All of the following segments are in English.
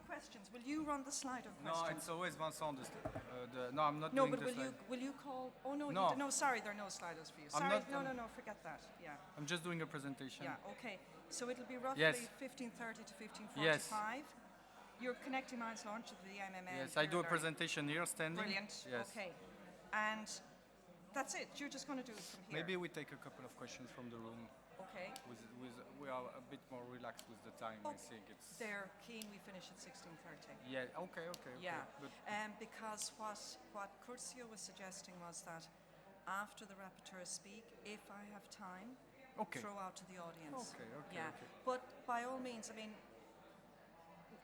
questions. Will you run the slide of No, questions? it's always Vincent. No, I'm not No, doing but the slide. will you call? Oh no, No. no. Sorry, there are no sliders for you. I'm Sorry, not- no. Forget that. Yeah, I'm just doing a presentation. yeah. Okay. So it'll be roughly Yes. 15:30 to 15:45. Yes. You're connecting lines launch to the MMN. Yes, I do a presentation here standing. Brilliant. Yes. Okay. And that's it. You're just going to do it from here. Maybe we take a couple of questions from the room. Okay. We are a bit more relaxed with the time. I think it's. They're keen we finish at 16:30. Yeah. Okay. Yeah. But Because what Curzio was suggesting was that after the rapporteurs speak, if I have time, okay. throw out to the audience. Okay. Yeah. Okay. But by all means, I mean,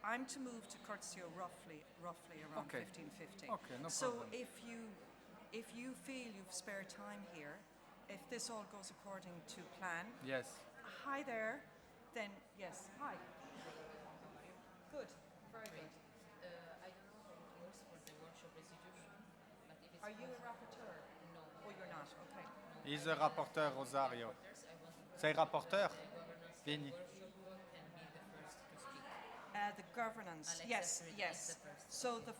I'm to move to Curzio roughly around Okay. 15:50. Okay. No So problem. if you feel you've spare time here, if this all goes according to plan, Yes. hi there, then yes, hi. Good, very good. I don't know how it works for the workshop restitution, but if it's Are you a rapporteur? no, Oh, you're not, okay. He's a rapporteur, Rosario. reporters, I want to Sei rapporteur? governance Vieni. workshop can be the first to speak. The governance, Alexa yes, Spirit yes. is the first. So the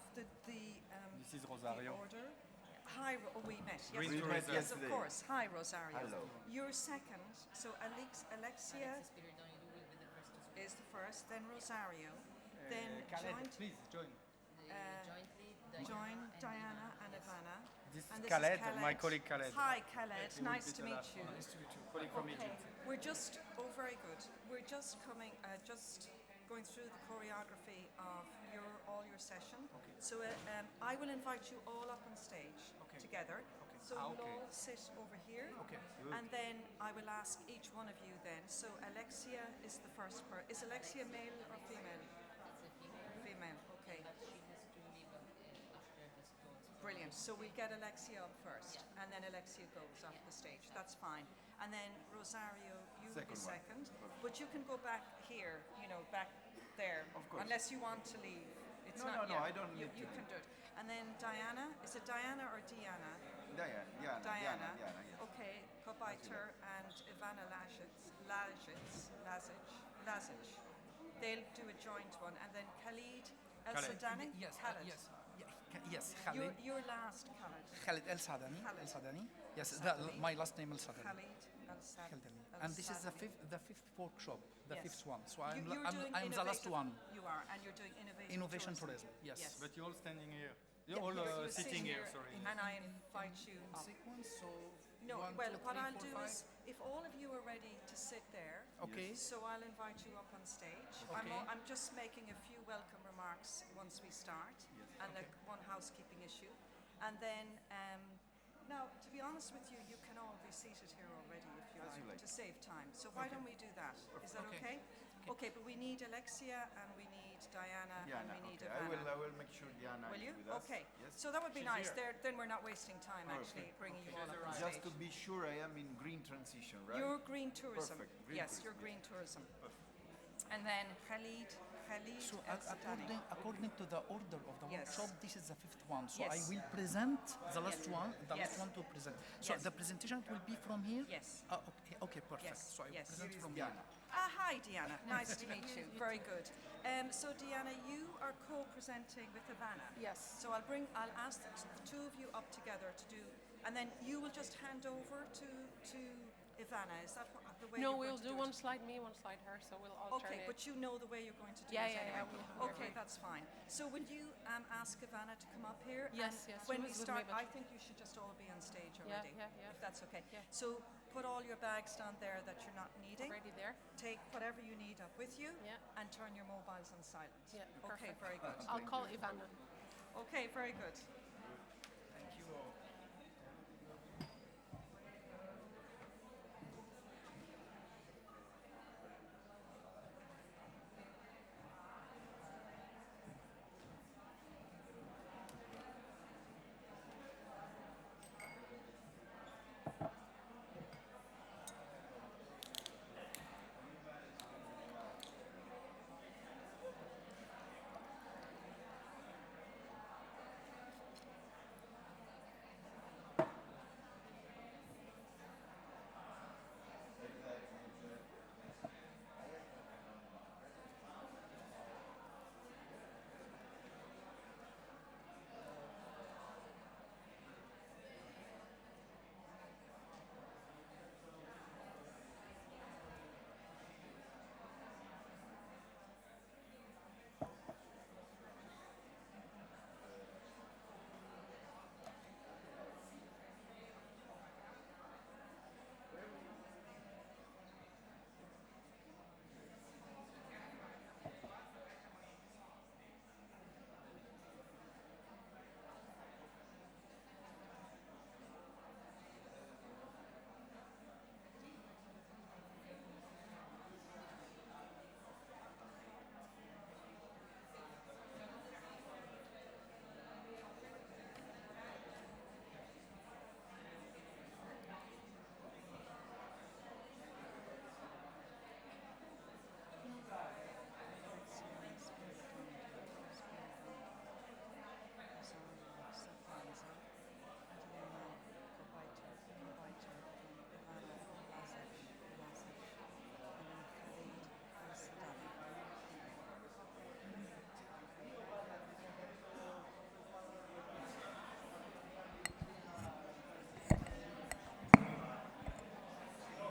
This is the Rosario. order. Hi, we met. Yes, Green we tourism. met, yes, of Yesterday. course. Hi, Rosario. Hello. You're second. So Alexia Alexa Spiridon, you will be the first to speak. is the first, then Rosario, then Khaled, joint, please join. Jointly, join and Diana and Ivana. This And is this Khaled, is my colleague Khaled. Hi, Khaled. He will Nice be to the meet last you. one. Nice to meet you. Colleague from Okay, Egypt. we're just, oh, very good. We're just coming, just going through the choreography of all your session. Okay. So I will invite you all up on stage Okay. together. Okay. So you'll okay. all sit over here. Okay. And then I will ask each one of you then. So Alexia is the first person. Is Alexia male or female? it's a female, Female, okay. but she has to leave after this goes. Brilliant. So we get Alexia up first, and then Alexia goes off the stage. That's fine. And then Rosario, you will be Second one. second, but you can go back here, back there, Of course. unless you want to leave. It's No, not. no, yeah, I don't You, need you to. can do it. And then Diana, is it Diana or Diana? Diana, yes. Okay, Kobaiter and Ivana Lazic. They'll do a joint one, and then Khalid El Khaled. Sadani. Yes, Khaled. yes, yes, Khalid. You're last, Khaled. Khalid El Sadani. Khaled. El Sadani. Yes, Sadani. my last name El Sadani. Khalid El Sadani. And this is the fifth workshop, the Yes. fifth one. So You're doing I'm the last innovative- one. You are, and you're doing Innovation tourism. Yes. Yes. But you're all standing here. Yeah, You're all you're sitting here, sorry. And I invite you up. Sequence. So No, one, well, two, what three, I'll four, do five. is, if all of you are ready to sit there, Okay. so I'll invite you up on stage. Okay. I'm just making a few welcome remarks once we start, and one housekeeping issue. And then, now, to be honest with you, you can all be seated here already if you As you like, like. to save time. So why don't we do that? Is that okay? Okay, but we need Alexia, and we need Diana, and Diana, we need okay. Ivana. I will make sure Diana Will is you? with us. Okay. Yes. So that would be She's nice. here. Then we're not wasting time actually bringing you all up on Just stage. to be sure I am in green transition, right? Your green tourism. Perfect. Green Yes, tourism, your green yes. tourism. And then Khalid So El Sadani. according to the order of the Yes. workshop, this is the fifth one. So I Yes. will present the last Yes. one, the Yes. last one to present. So Yes. the presentation will be from here. Yes. Okay, perfect. Yes, So I will yes. present Here is from here. Diana. Hi, Diana. Nice to meet you. Very good. So, Diana, you are co-presenting with Ivana. Yes. So I'll ask the two of you up together to do, and then you will just hand over to Ivana. Is that the way? No, you're we'll going to do it? one slide me, one slide her, so we'll alternate. Okay, but you know the way you're going to do Yeah, it yeah, anyway. yeah, we'll Okay, remember. that's fine. So will you ask Ivana to come up here? Yes, And yes, When she we was with start, me, but- I think you should just all be on stage Yeah, already. yeah. If that's okay. Yeah. So put all your bags down there that you're not needing. Already there? Take whatever you need up with you. Yeah. And turn your mobiles on silent. Yeah, Okay, perfect. very good. I'll call Ivana. Okay, very good.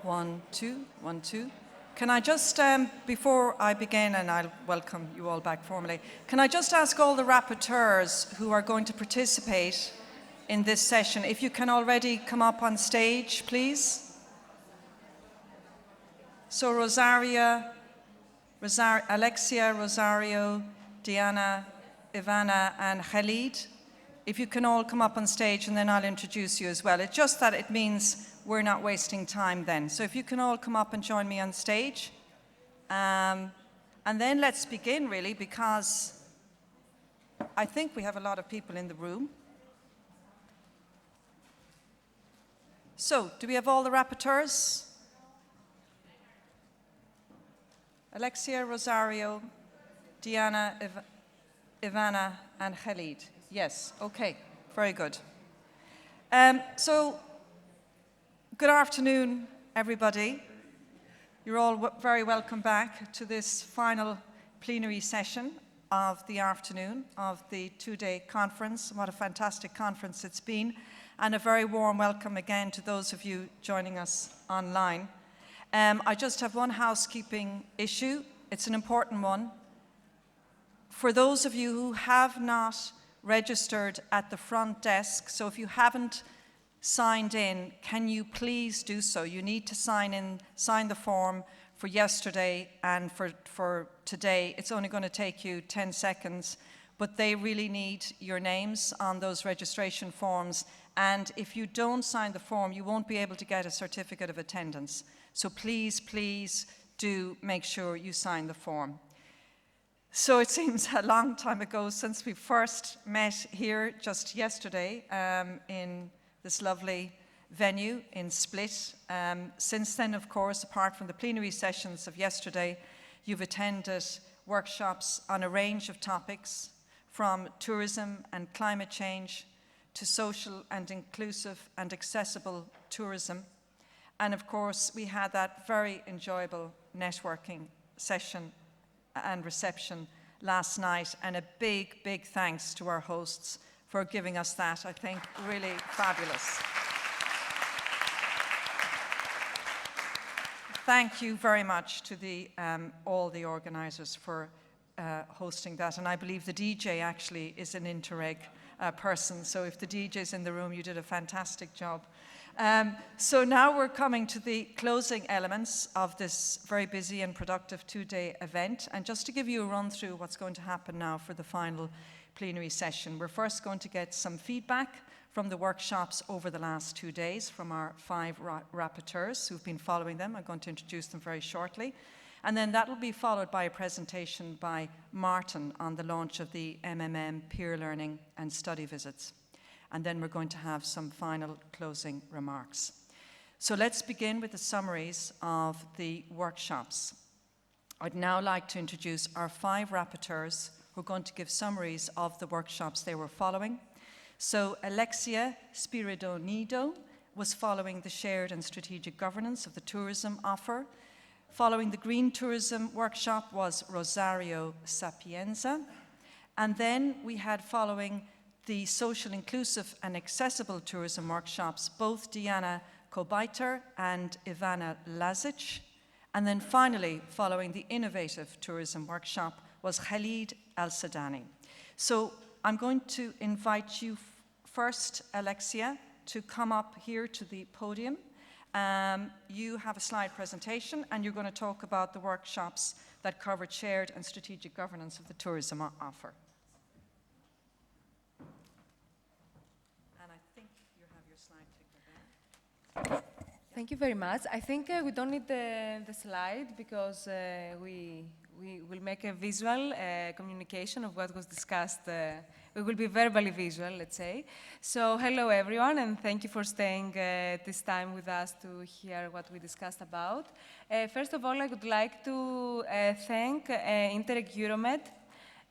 1, 2, 1, 2. Can I just, before I begin, and I'll welcome you all back formally, can I just ask all the rapporteurs who are going to participate in this session, if you can already come up on stage, please? So Alexia, Rosario, Diana, Ivana, and Khalid, if you can all come up on stage, and then I'll introduce you as well. It's just that it means we're not wasting time then. So if you can all come up and join me on stage. And then let's begin, really, because I think we have a lot of people in the room. So, do we have all the rapporteurs? Alexia, Rosario, Diana, Ivana, and Khalid. Yes, okay, very good. So, good afternoon, everybody. You're all very welcome back to this final plenary session of the afternoon of the two-day conference. What a fantastic conference it's been. And a very warm welcome again to those of you joining us online. I just have one housekeeping issue. It's an important one. For those of you who have not registered at the front desk, so if you haven't signed in, can you please do so? You need to sign the form for yesterday and for today. It's only going to take you 10 seconds, but they really need your names on those registration forms. And if you don't sign the form, you won't be able to get a certificate of attendance. So please, please do make sure you sign the form. So it seems a long time ago since we first met here just yesterday in this lovely venue in Split. Since then, of course, apart from the plenary sessions of yesterday, you've attended workshops on a range of topics, from tourism and climate change to social and inclusive and accessible tourism. And of course, we had that very enjoyable networking session and reception last night, and a big, big thanks to our hosts for giving us that. I think really fabulous. Thank you very much to all the organisers for hosting that, and I believe the DJ actually is an Interreg person, so if the DJ's in the room, you did a fantastic job. So now we're coming to the closing elements of this very busy and productive two-day event, and just to give you a run through what's going to happen now for the final plenary session. We're first going to get some feedback from the workshops over the last 2 days from our 5 rapporteurs who've been following them. I'm going to introduce them very shortly. And then that will be followed by a presentation by Martin on the launch of the MMM peer learning and study visits. And then we're going to have some final closing remarks. So let's begin with the summaries of the workshops. I'd now like to introduce our 5 rapporteurs who are going to give summaries of the workshops they were following. So Alexia Spiridonido was following the shared and strategic governance of the tourism offer. Following the Green Tourism workshop was Rosario Sapienza. And then we had, following the social, inclusive and accessible tourism workshops, both Diana Kobaiter and Ivana Lazic. And then finally, following the innovative tourism workshop was Khalid Al-Sadani. So I'm going to invite you first, Alexia, to come up here to the podium. You have a slide presentation, and you're going to talk about the workshops that covered shared and strategic governance of the tourism offer. And I think you have your slide clicker there. Thank you very much. I think we don't need the slide because we will make a visual communication of what was discussed. We will be verbally visual, let's say. So hello everyone, and thank you for staying this time with us to hear what we discussed about. First of all, I would like to thank Interreg Euromed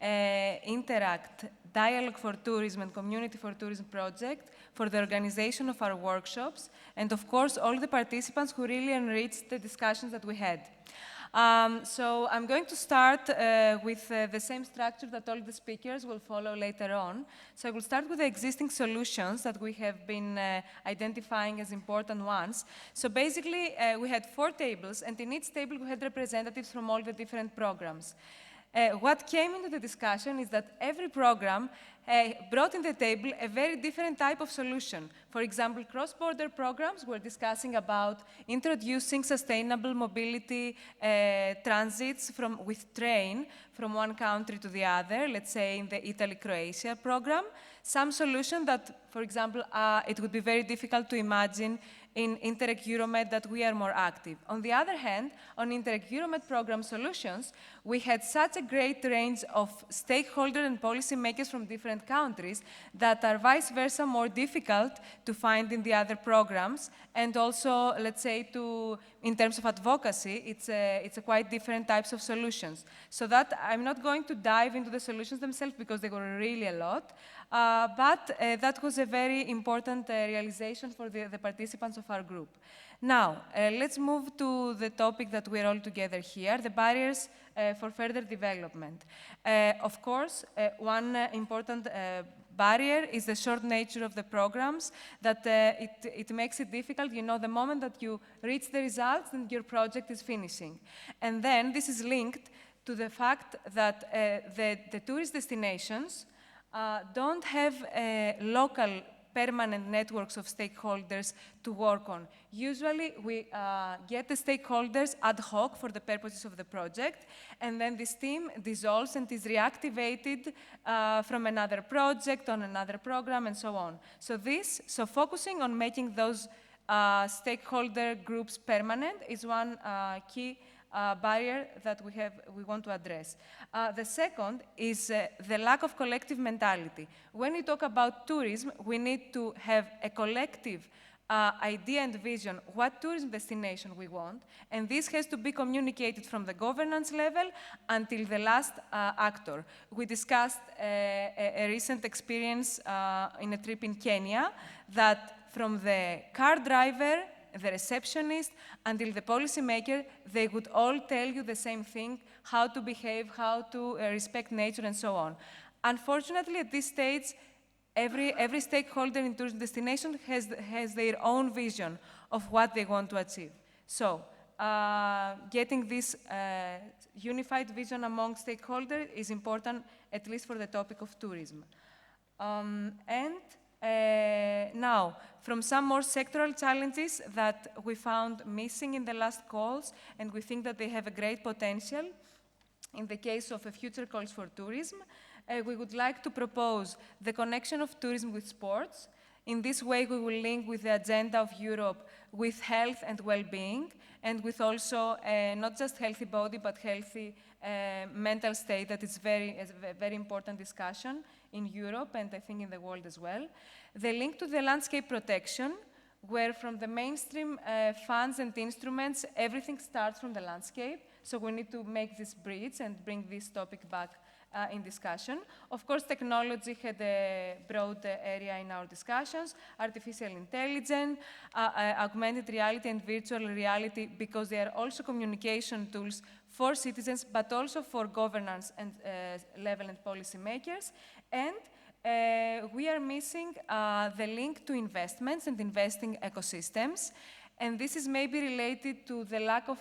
Interact, Dialogue for Tourism and Community for Tourism project for the organization of our workshops, and of course, all the participants who really enriched the discussions that we had. So I'm going to start with the same structure that all the speakers will follow later on. So I will start with the existing solutions that we have been identifying as important ones. So basically, we had 4 tables, and in each table we had representatives from all the different programs. What came into the discussion is that every program brought in the table a very different type of solution. For example, cross-border programs were discussing about introducing sustainable mobility transits with train from one country to the other, let's say in the Italy-Croatia program. Some solution that, for example, it would be very difficult to imagine in Interreg Euromed that we are more active. On the other hand, on Interreg Euromed program solutions, we had such a great range of stakeholders and policymakers from different countries that are vice versa more difficult to find in the other programs. And also, let's say, in terms of advocacy, it's a quite different types of solutions. So that I'm not going to dive into the solutions themselves because they were really a lot. But that was a very important realization for the participants of our group. Now, let's move to the topic that we're all together here, the barriers for further development. Of course, one important barrier is the short nature of the programs, that it makes it difficult. You know, the moment that you reach the results, then your project is finishing. And then this is linked to the fact that the tourist destinations don't have local permanent networks of stakeholders to work on. Usually, we get the stakeholders ad hoc for the purposes of the project, and then this team dissolves and is reactivated from another project, on another program, and so on. So focusing on making those stakeholder groups permanent is one key barrier that we want to address. The second is the lack of collective mentality. When we talk about tourism, we need to have a collective idea and vision what tourism destination we want, and this has to be communicated from the governance level until the last actor. We discussed a recent experience in a trip in Kenya that from the car driver, the receptionist, until the policymaker, they would all tell you the same thing, how to behave, how to respect nature, and so on. Unfortunately, at this stage, every stakeholder in tourism destination has their own vision of what they want to achieve. So, getting this unified vision among stakeholders is important, at least for the topic of tourism. Now, from some more sectoral challenges that we found missing in the last calls, and we think that they have a great potential, in the case of a future calls for tourism, we would like to propose the connection of tourism with sports. In this way, we will link with the agenda of Europe with health and well-being, and with also not just healthy body, but healthy mental state. That is a very important discussion in Europe, and I think in the world as well. The link to the landscape protection, where from the mainstream funds and instruments, everything starts from the landscape. So we need to make this bridge and bring this topic back in discussion. Of course, technology had a broad area in our discussions, artificial intelligence, augmented reality and virtual reality, because they are also communication tools for citizens, but also for governance and level and policymakers. And we are missing the link to investments and investing ecosystems. And this is maybe related to the lack of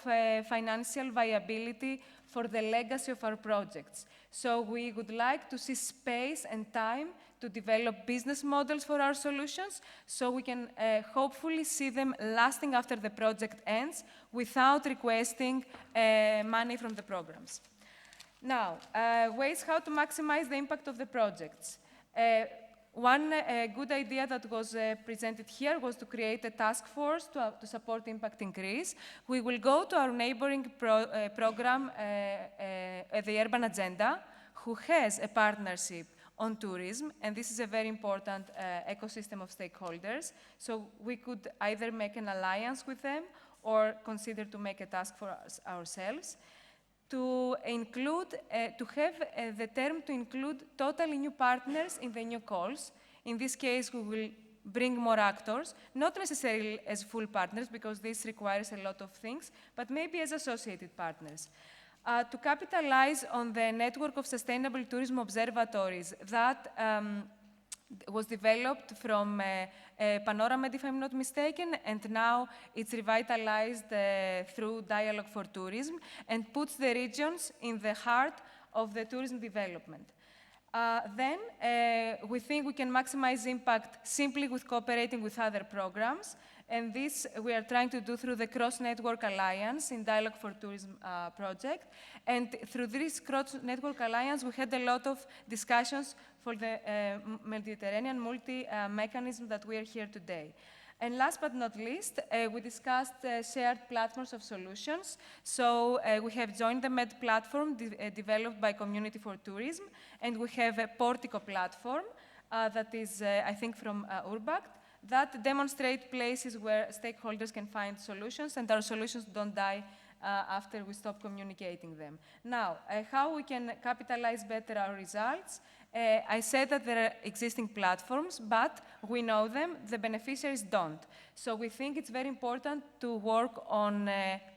financial viability for the legacy of our projects. So we would like to see space and time to develop business models for our solutions, so we can hopefully see them lasting after the project ends without requesting money from the programs. Now, ways how to maximize the impact of the projects. One good idea that was presented here was to create a task force to support impact increase. We will go to our neighboring program, the Urban Agenda, who has a partnership on tourism, and this is a very important ecosystem of stakeholders. So we could either make an alliance with them or consider to make a task for ourselves. to include, to have the term to include totally new partners in the new calls. In this case, we will bring more actors, not necessarily as full partners, because this requires a lot of things, but maybe as associated partners. To capitalize on the network of sustainable tourism observatories that was developed from Panoramed, if I'm not mistaken, and now it's revitalized through Dialogue for Tourism and puts the regions in the heart of the tourism development. Then we think we can maximize impact simply with cooperating with other programs, and this we are trying to do through the Cross-Network Alliance in Dialogue for Tourism project. And through this Cross-Network Alliance, we had a lot of discussions for the Mediterranean multi-mechanism that we are here today. And last but not least, we discussed shared platforms of solutions. So we have joined the MED platform developed by Community for Tourism, and we have a Portico platform that is, I think, from Urbact, that demonstrate places where stakeholders can find solutions, and our solutions don't die after we stop communicating them. Now, how we can capitalize better our results? I said that there are existing platforms, but we know them, the beneficiaries don't. So we think it's very important to work on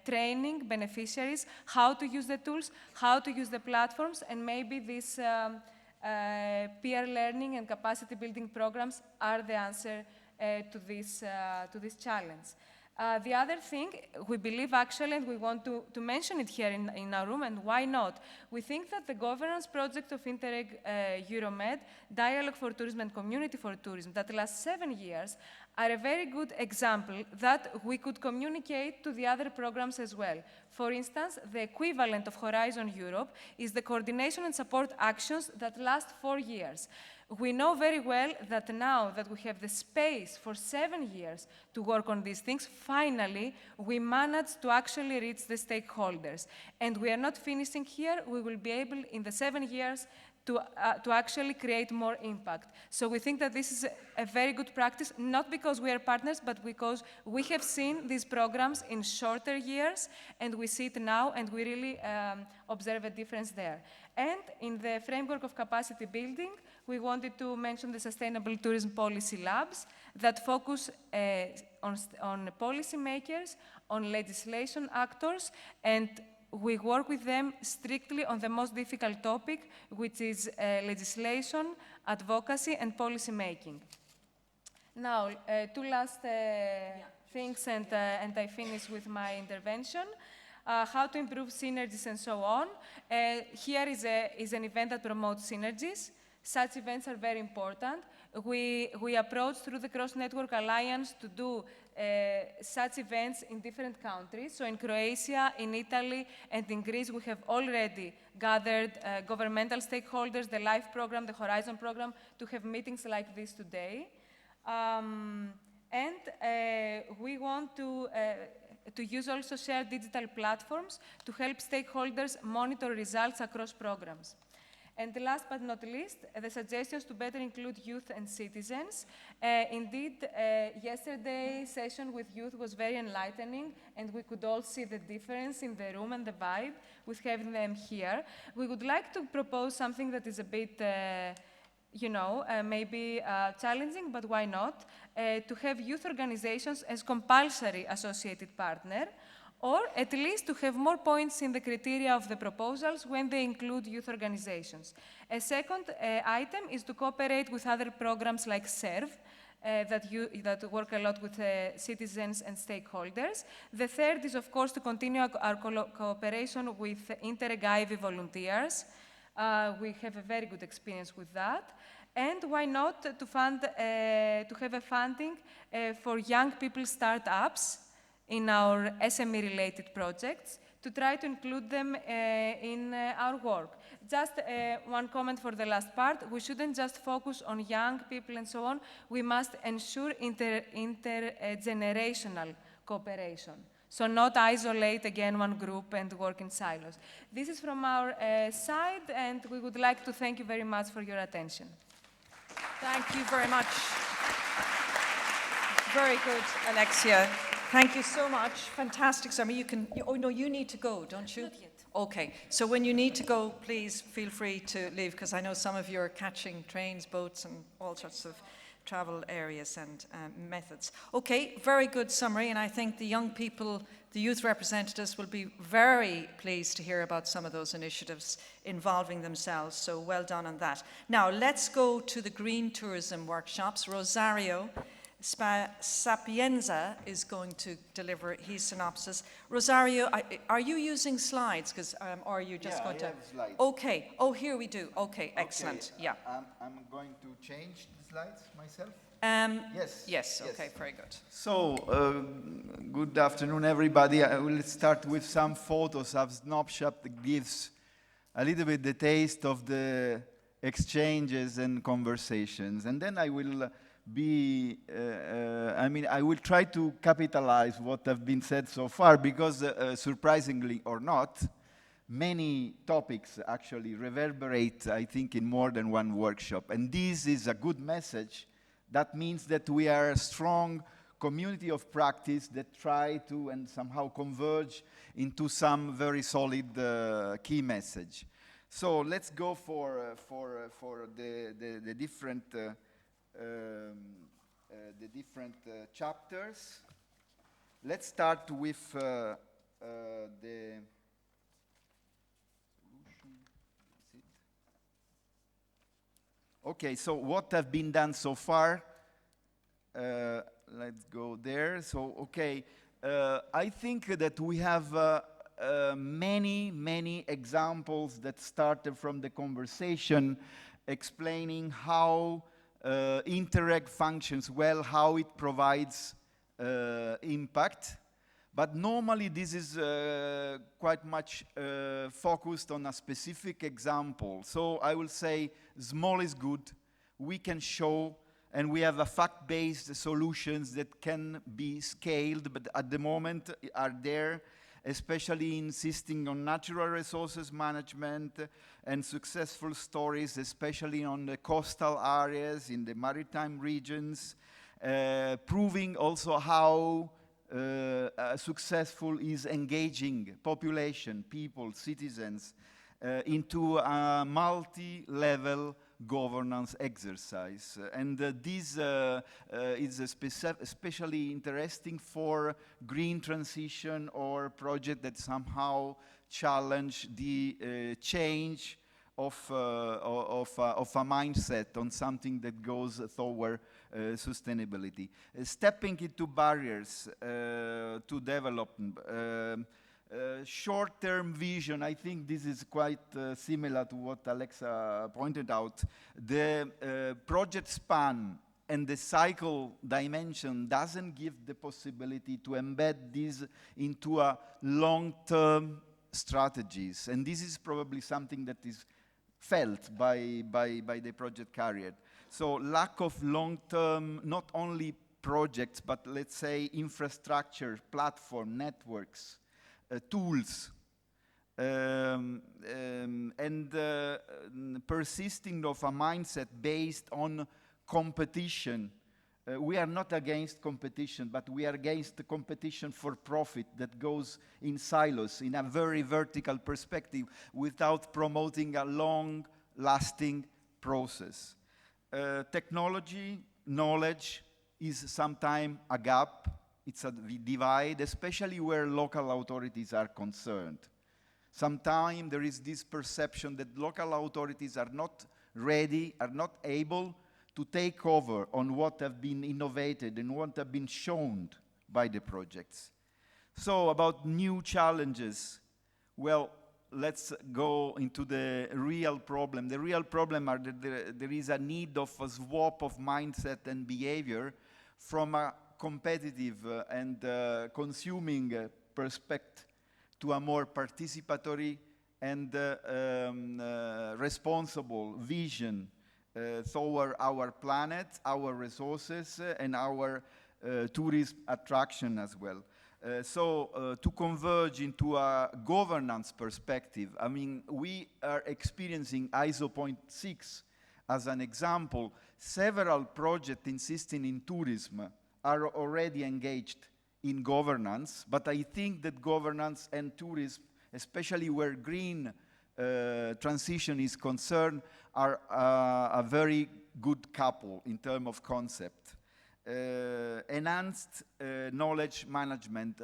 training beneficiaries, how to use the tools, how to use the platforms, and maybe these peer learning and capacity building programs are the answer to this challenge. The other thing, we believe actually, and we want to mention it here in our room, and why not? We think that the governance project of Interreg Euromed, Dialogue for Tourism and Community for Tourism, that lasts 7 years, are a very good example that we could communicate to the other programs as well. For instance, the equivalent of Horizon Europe is the coordination and support actions that last 4 years. We know very well that now that we have the space for 7 years to work on these things, finally, we managed to actually reach the stakeholders. And we are not finishing here. We will be able, in the 7 years, to actually create more impact. So we think that this is a very good practice, not because we are partners, but because we have seen these programs in shorter years, and we see it now, and we really observe a difference there. And in the framework of capacity building, we wanted to mention the Sustainable Tourism Policy Labs that focus on policymakers, on legislation actors, and we work with them strictly on the most difficult topic, which is legislation, advocacy, and policy making. Now, two last things, and I finish with my intervention. How to improve synergies and so on. Here is an event that promotes synergies. Such events are very important. We approach through the Cross-Network Alliance to do such events in different countries. So in Croatia, in Italy, and in Greece, we have already gathered governmental stakeholders, the LIFE program, the Horizon program, to have meetings like this today. We want to use also shared digital platforms to help stakeholders monitor results across programs. And last but not least, the suggestions to better include youth and citizens. Indeed, yesterday's session with youth was very enlightening, and we could all see the difference in the room and the vibe with having them here. We would like to propose something that is a bit, maybe challenging, but why not? To have youth organizations as compulsory associated partner, or at least to have more points in the criteria of the proposals when they include youth organizations. A second item is to cooperate with other programs like SERV, that work a lot with citizens and stakeholders. The third is, of course, to continue our cooperation with Interreg Ivy volunteers. We have a very good experience with that. And why not to have a funding for young people startups in our SME-related projects, to try to include them in our work. Just one comment for the last part. We shouldn't just focus on young people and so on. We must ensure intergenerational cooperation. So not isolate, again, one group and work in silos. This is from our side, and we would like to thank you very much for your attention. Thank you very much. Very good, Alexia. Thank you so much. Fantastic summary. Oh no, you need to go, don't you? Not yet. Okay, so when you need to go, please feel free to leave, because I know some of you are catching trains, boats, and all sorts of travel areas and methods. Okay, very good summary, and I think the young people, the youth representatives, will be very pleased to hear about some of those initiatives involving themselves, so well done on that. Now, let's go to the green tourism workshops. Rosario Sapienza is going to deliver his synopsis. Rosario, are you using slides? Or are you just going I to? have slides. Okay. Oh, here we do. Okay, excellent. Okay, Yeah. I'm going to change the slides myself. Yes. Yes. Okay. Very good. So, good afternoon, everybody. I will start with some photos of Snapshot that gives a little bit the taste of the exchanges and conversations, and then I will I will try to capitalize what have been said so far, because surprisingly or not, many topics actually reverberate, I think, in more than one workshop. And this is a good message. That means that we are a strong community of practice that try to and somehow converge into some very solid key message. So let's go for the different chapters. Let's start with the solution. Okay, so what have been done so far? Let's go there. So, okay, I think that we have many examples that started from the conversation explaining how Interreg functions well, how it provides impact. But normally this is quite much focused on a specific example. So I will say small is good. We can show, and we have a fact-based solutions that can be scaled, but at the moment are there, especially insisting on natural resources management and successful stories, especially on the coastal areas, in the maritime regions, proving also how successful is engaging population, people, citizens, into a multi-level governance exercise. And this is especially interesting for green transition or project that somehow challenge the change of a mindset on something that goes toward sustainability. Stepping into barriers to development. Short-term vision, I think this is quite similar to what Alexa pointed out. The project span and the cycle dimension doesn't give the possibility to embed this into a long-term strategies. And this is probably something that is felt by the project carrier. So lack of long-term, not only projects, but let's say infrastructure, platform, networks, tools, and persisting of a mindset based on competition. We are not against competition, but we are against the competition for profit that goes in silos, in a very vertical perspective, without promoting a long-lasting process. Technology, knowledge is sometimes a gap. It's a divide, especially where local authorities are concerned. Sometimes there is this perception that local authorities are not ready, are not able to take over on what have been innovated and what have been shown by the projects. So about new challenges, well, let's go into the real problem. The real problem are that there is a need of a swap of mindset and behavior from a competitive and consuming perspective to a more participatory and responsible vision toward our planet, our resources, and our tourist attraction as well. So to converge into a governance perspective, I mean, we are experiencing ISO 0.6 as an example. Several projects insisting in tourism are already engaged in governance, but I think that governance and tourism, especially where green transition is concerned, are a very good couple in terms of concept. Enhanced knowledge management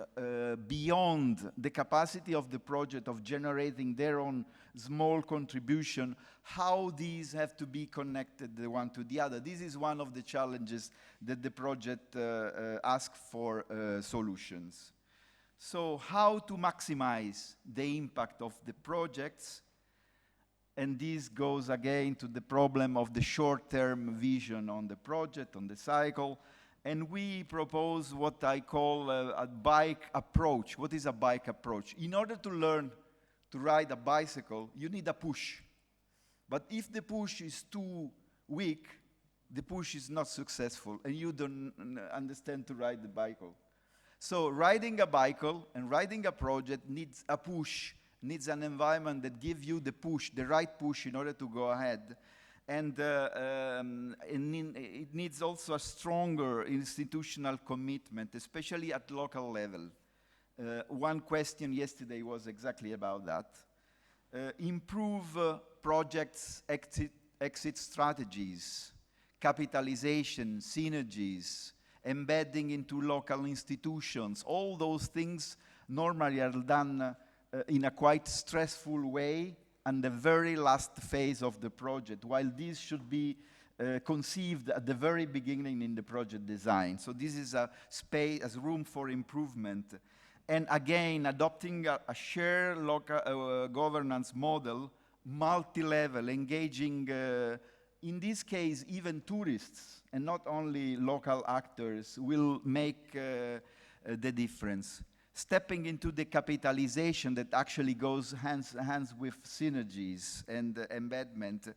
beyond the capacity of the project of generating their own small contribution, how these have to be connected the one to the other. This is one of the challenges that the project asks for solutions. So how to maximize the impact of the projects? And this goes again to the problem of the short-term vision on the project, on the cycle. And we propose what I call a bike approach. What is a bike approach? In order to learn to ride a bicycle, you need a push. But if the push is too weak, the push is not successful, and you don't understand to ride the bicycle. So riding a bicycle and riding a project needs a push, needs an environment that gives you the push, the right push in order to go ahead. And it needs also a stronger institutional commitment, especially at local level. One question yesterday was exactly about that. Improve projects' exit strategies, capitalization, synergies, embedding into local institutions. All those things normally are done in a quite stressful way and the very last phase of the project, while this should be conceived at the very beginning in the project design. So this is a space, as room for improvement. And again, adopting a shared local governance model, multi-level, engaging, in this case, even tourists, and not only local actors, will make the difference. Stepping into the capitalization that actually goes hands with synergies and embedment.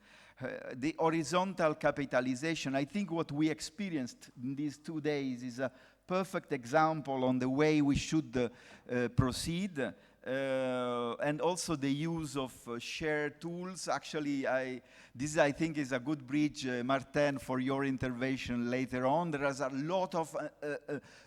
The horizontal capitalization, I think what we experienced in these 2 days is a perfect example on the way we should proceed. And also the use of shared tools. Actually, this I think is a good bridge, Martin, for your intervention later on. There is a lot of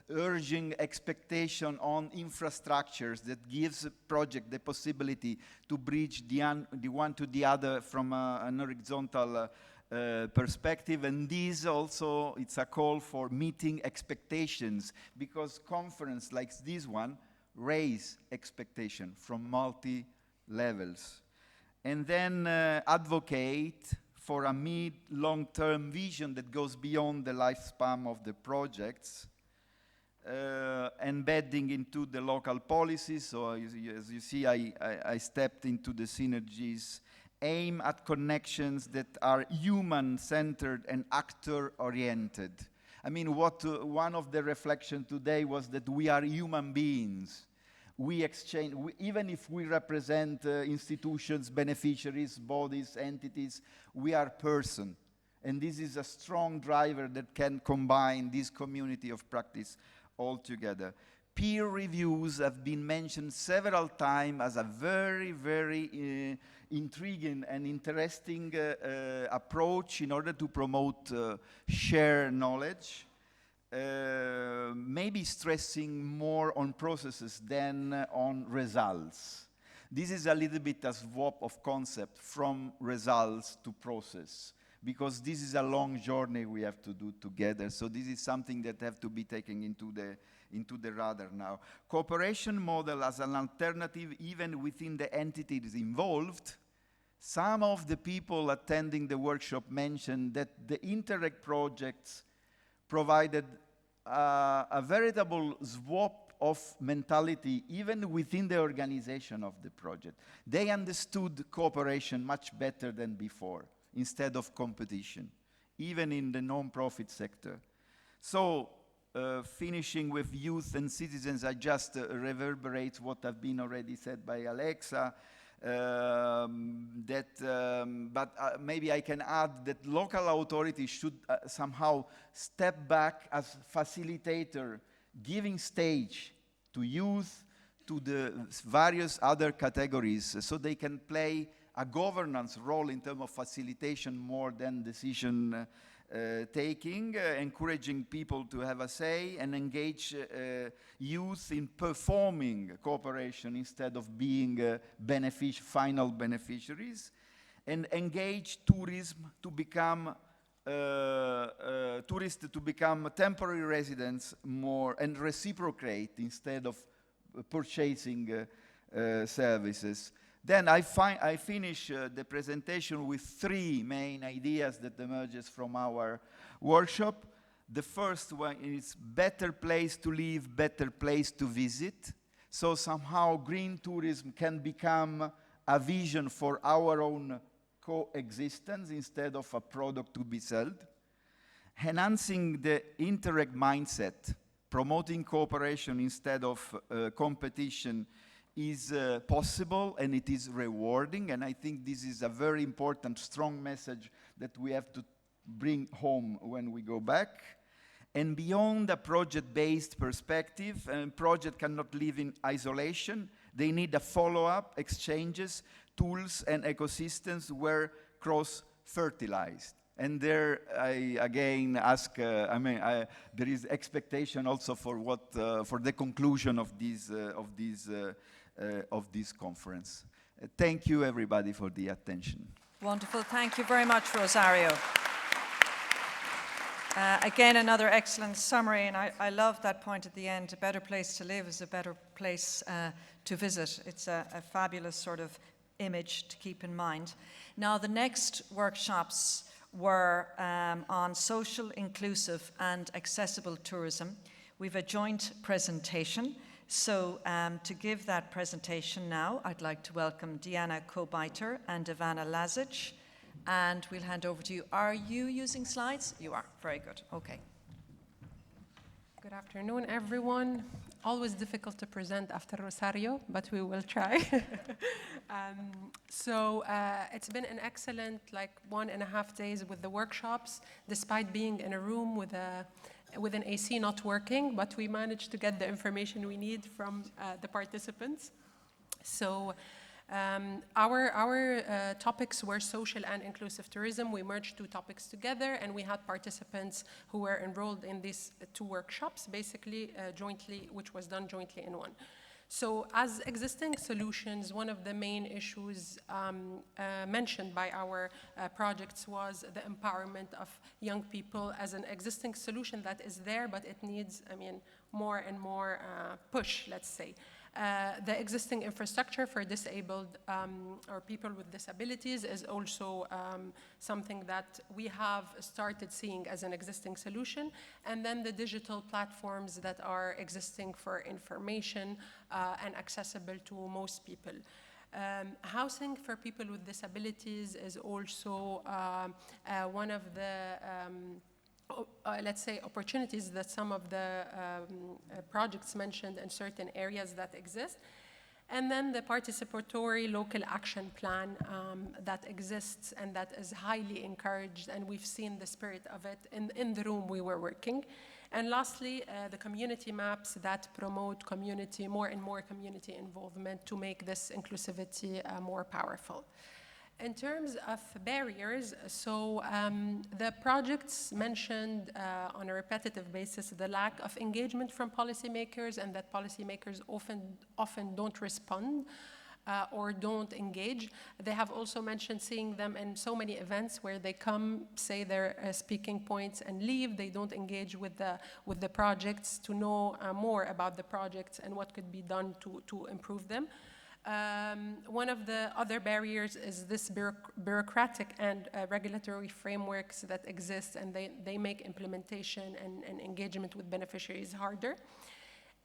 urging expectation on infrastructures that gives a project the possibility to bridge the one to the other from an horizontal perspective. And this also, it's a call for meeting expectations, because conference like this one raise expectation from multi-levels. And then advocate for a mid-long-term vision that goes beyond the lifespan of the projects, embedding into the local policies. So as you see, I stepped into the synergies, aim at connections that are human-centered and actor-oriented. I mean, one of the reflections today was that we are human beings. We exchange, even if we represent institutions, beneficiaries, bodies, entities, we are person. And this is a strong driver that can combine this community of practice all together. Peer reviews have been mentioned several times as a very, very intriguing and interesting approach in order to promote shared knowledge, maybe stressing more on processes than on results. This is a little bit a swap of concept from results to process, because this is a long journey we have to do together. So this is something that have to be taken into the radar now. Cooperation model as an alternative even within the entities involved. Some of the people attending the workshop mentioned that the Interreg projects provided a veritable swap of mentality even within the organization of the project. They understood cooperation much better than before, instead of competition, even in the non-profit sector. So, finishing with youth and citizens, I just reverberate what have been already said by Alexa, but maybe I can add that local authorities should somehow step back as facilitator, giving stage to youth, to the various other categories, so they can play a governance role in terms of facilitation more than decision taking, encouraging people to have a say and engage youth in performing cooperation instead of being final beneficiaries, and engage tourism to become tourists to become temporary residents more and reciprocate instead of purchasing services. Then I finish the presentation with 3 main ideas that emerges from our workshop. The first one is better place to live, better place to visit. So somehow green tourism can become a vision for our own coexistence instead of a product to be sold. Enhancing the Interreg mindset, promoting cooperation instead of competition is possible, and it is rewarding, and I think this is a very important, strong message that we have to bring home when we go back. And beyond a project-based perspective, a project cannot live in isolation. They need a follow-up, exchanges, tools, and ecosystems were cross-fertilized. And there, I again ask, there is expectation also for for the conclusion of this conference. Thank you, everybody, for the attention. Wonderful. Thank you very much, Rosario. Again, another excellent summary, and I love that point at the end. A better place to live is a better place to visit. It's a fabulous sort of image to keep in mind. Now, the next workshops were on social, inclusive, and accessible tourism. We've a joint presentation. So to give that presentation now, I'd like to welcome Diana Kobiter and Ivana Lazic, and we'll hand over to you. Are you using slides? You are. Very good. Okay. Good afternoon, everyone. Always difficult to present after Rosario, but we will try. It's been an excellent 1.5 days with the workshops, despite being in a room with an AC not working, but we managed to get the information we need from the participants. So our topics were social and inclusive tourism. We merged 2 topics together, and we had participants who were enrolled in these 2 workshops, basically jointly, which was done jointly in one. So as existing solutions, one of the main issues mentioned by our projects was the empowerment of young people as an existing solution that is there, but it needs, more and more push, let's say. The existing infrastructure for disabled or people with disabilities is also something that we have started seeing as an existing solution. And then the digital platforms that are existing for information and accessible to most people. Housing for people with disabilities is also one of the let's say, opportunities that some of the projects mentioned in certain areas that exist. And then the participatory local action plan that exists and that is highly encouraged, and we've seen the spirit of it in the room we were working. And lastly, the community maps that promote more and more community involvement to make this inclusivity more powerful. In terms of barriers, so the projects mentioned on a repetitive basis the lack of engagement from policymakers, and that policymakers often don't respond or don't engage. They have also mentioned seeing them in so many events where they come, say their speaking points and leave. They don't engage with the projects to know more about the projects and what could be done to improve them. One of the other barriers is this bureaucratic and regulatory frameworks that exist, and they make implementation and engagement with beneficiaries harder.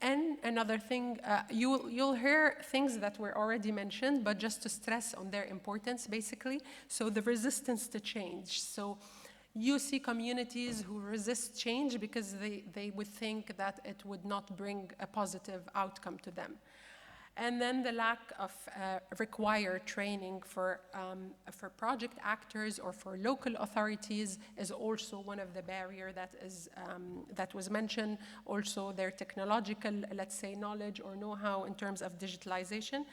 And another thing, you'll hear things that were already mentioned, but just to stress on their importance, basically. So the resistance to change. So you see communities who resist change because they would think that it would not bring a positive outcome to them. And then the lack of required training for project actors or for local authorities is also one of the barriers that was mentioned. Also their technological, let's say, knowledge or know-how in terms of digitalization,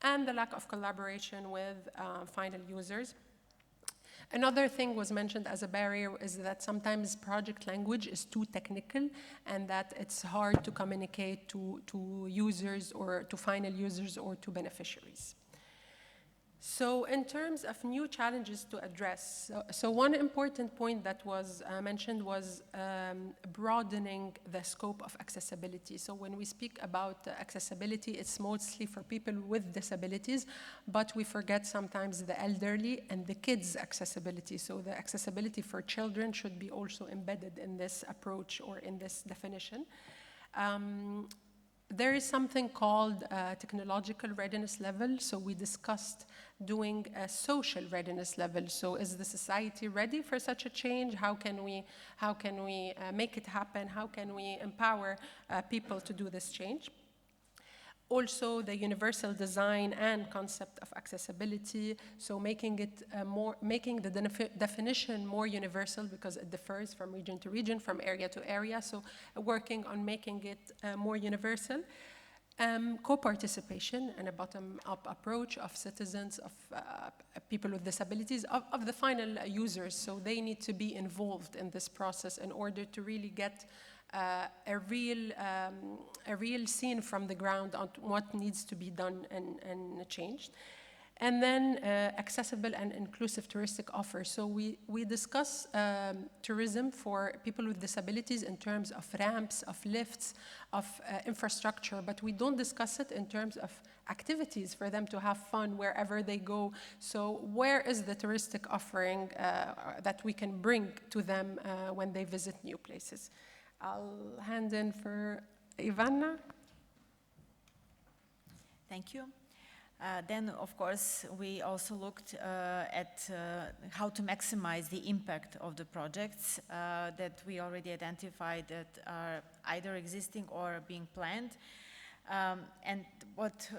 and the lack of collaboration with final users. Another thing was mentioned as a barrier is that sometimes project language is too technical and that it's hard to communicate to users or to final users or to beneficiaries. So in terms of new challenges to address, so one important point that was mentioned was broadening the scope of accessibility. So when we speak about accessibility, it's mostly for people with disabilities, but we forget sometimes the elderly and the kids' accessibility. So the accessibility for children should be also embedded in this approach or in this definition. There is something called technological readiness level. So we discussed doing a social readiness level. So is the society ready for such a change? How can we make it happen? How can we empower people to do this change? Also, the universal design and concept of accessibility, so making it making the definition more universal because it differs from region to region, from area to area. So, working on making it more universal. Co-participation and a bottom-up approach of citizens, of people with disabilities, of the final users. So they need to be involved in this process in order to really get a real scene from the ground on what needs to be done and changed. And then accessible and inclusive touristic offers. So we discuss tourism for people with disabilities in terms of ramps, of lifts, of infrastructure, but we don't discuss it in terms of activities for them to have fun wherever they go. So where is the touristic offering that we can bring to them when they visit new places? I'll hand in for Ivana. Thank you. Then, of course, we also looked at how to maximize the impact of the projects that we already identified that are either existing or being planned. And what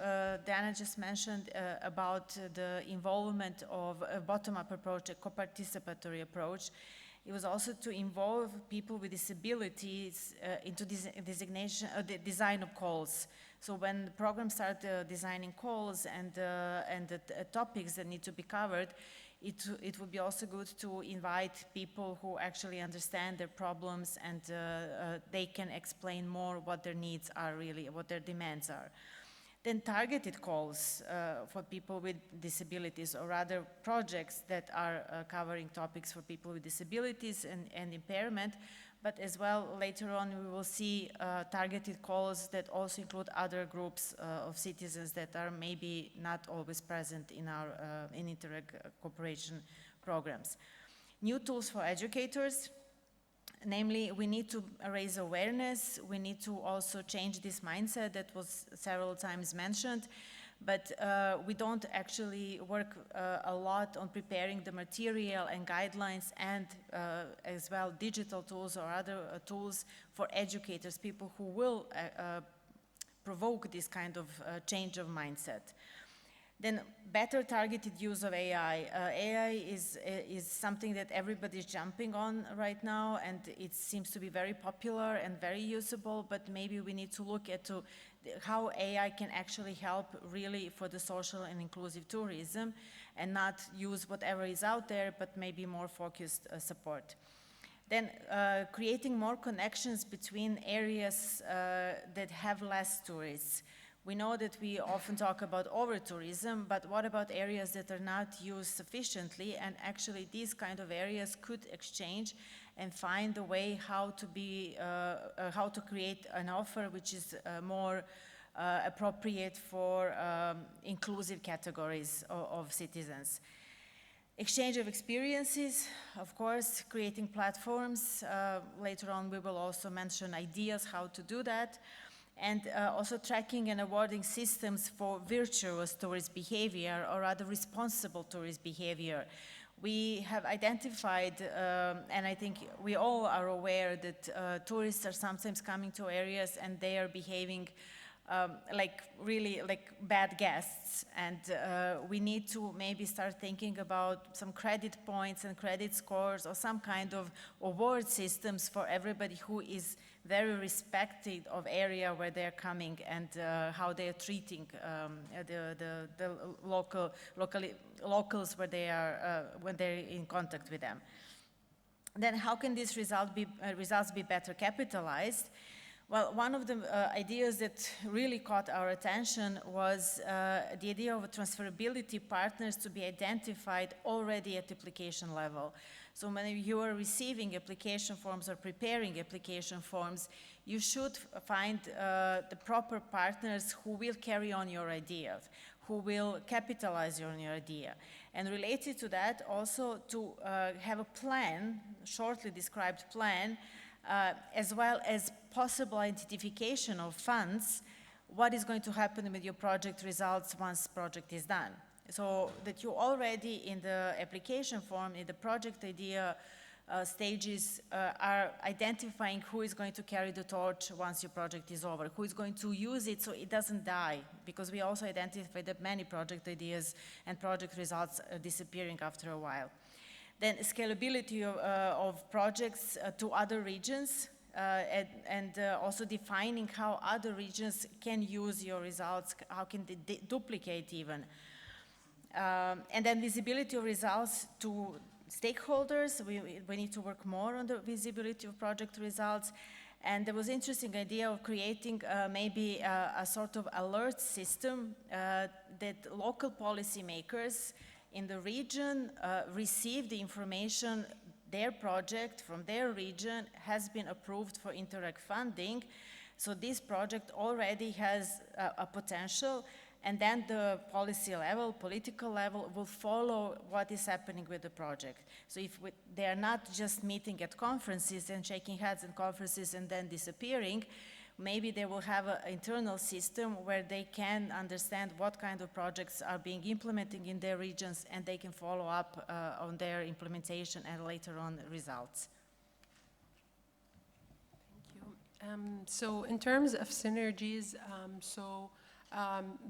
Diana just mentioned about the involvement of a bottom-up approach, a co-participatory approach, it was also to involve people with disabilities into the design of calls. So when the program started designing calls and the topics that need to be covered, it would be also good to invite people who actually understand their problems and they can explain more what their needs are really, what their demands are. Then targeted calls for people with disabilities, or rather projects that are covering topics for people with disabilities and impairment, but as well later on we will see targeted calls that also include other groups of citizens that are maybe not always present in our in Interreg cooperation programs. New tools for educators. Namely, we need to raise awareness, we need to also change this mindset that was several times mentioned, but we don't actually work a lot on preparing the material and guidelines and as well digital tools or other tools for educators, people who will provoke this kind of change of mindset. Then better targeted use of AI. AI is something that everybody's jumping on right now, and it seems to be very popular and very usable, but maybe we need to look at how AI can actually help really for the social and inclusive tourism and not use whatever is out there, but maybe more focused support. Then creating more connections between areas that have less tourists. We know that we often talk about over-tourism, but what about areas that are not used sufficiently? And actually these kind of areas could exchange and find a way how to create an offer which is more appropriate for inclusive categories of citizens. Exchange of experiences, of course, creating platforms. Later on we will also mention ideas how to do that. And also tracking and awarding systems for virtuous tourist behavior, or rather responsible tourist behavior. We have identified, and I think we all are aware that tourists are sometimes coming to areas and they are behaving like really like bad guests, and we need to maybe start thinking about some credit points and credit scores or some kind of award systems for everybody who is very respected of area where they're coming and how they're treating the locals where they are when they're in contact with them. Then how can these results be better capitalized? Well, one of the ideas that really caught our attention was the idea of transferability partners to be identified already at application level. So when you are receiving application forms or preparing application forms, you should find the proper partners who will carry on your idea, who will capitalize on your idea. And related to that, also to have a plan, shortly described plan, as well as possible identification of funds, what is going to happen with your project results once project is done. So that you already in the application form, in the project idea stages, are identifying who is going to carry the torch once your project is over, who is going to use it so it doesn't die, because we also identify that many project ideas and project results are disappearing after a while. Then scalability of projects to other regions, and also defining how other regions can use your results, how can they duplicate even. And then visibility of results to stakeholders. We need to work more on the visibility of project results. And there was an interesting idea of creating maybe a sort of alert system that local policymakers in the region receive the information their project from their region has been approved for Interreg funding. So this project already has a potential, and then the policy level, political level, will follow what is happening with the project. So if they are not just meeting at conferences and shaking hands in conferences and then disappearing, maybe they will have an internal system where they can understand what kind of projects are being implemented in their regions, and they can follow up on their implementation and later on results. Thank you. So in terms of synergies,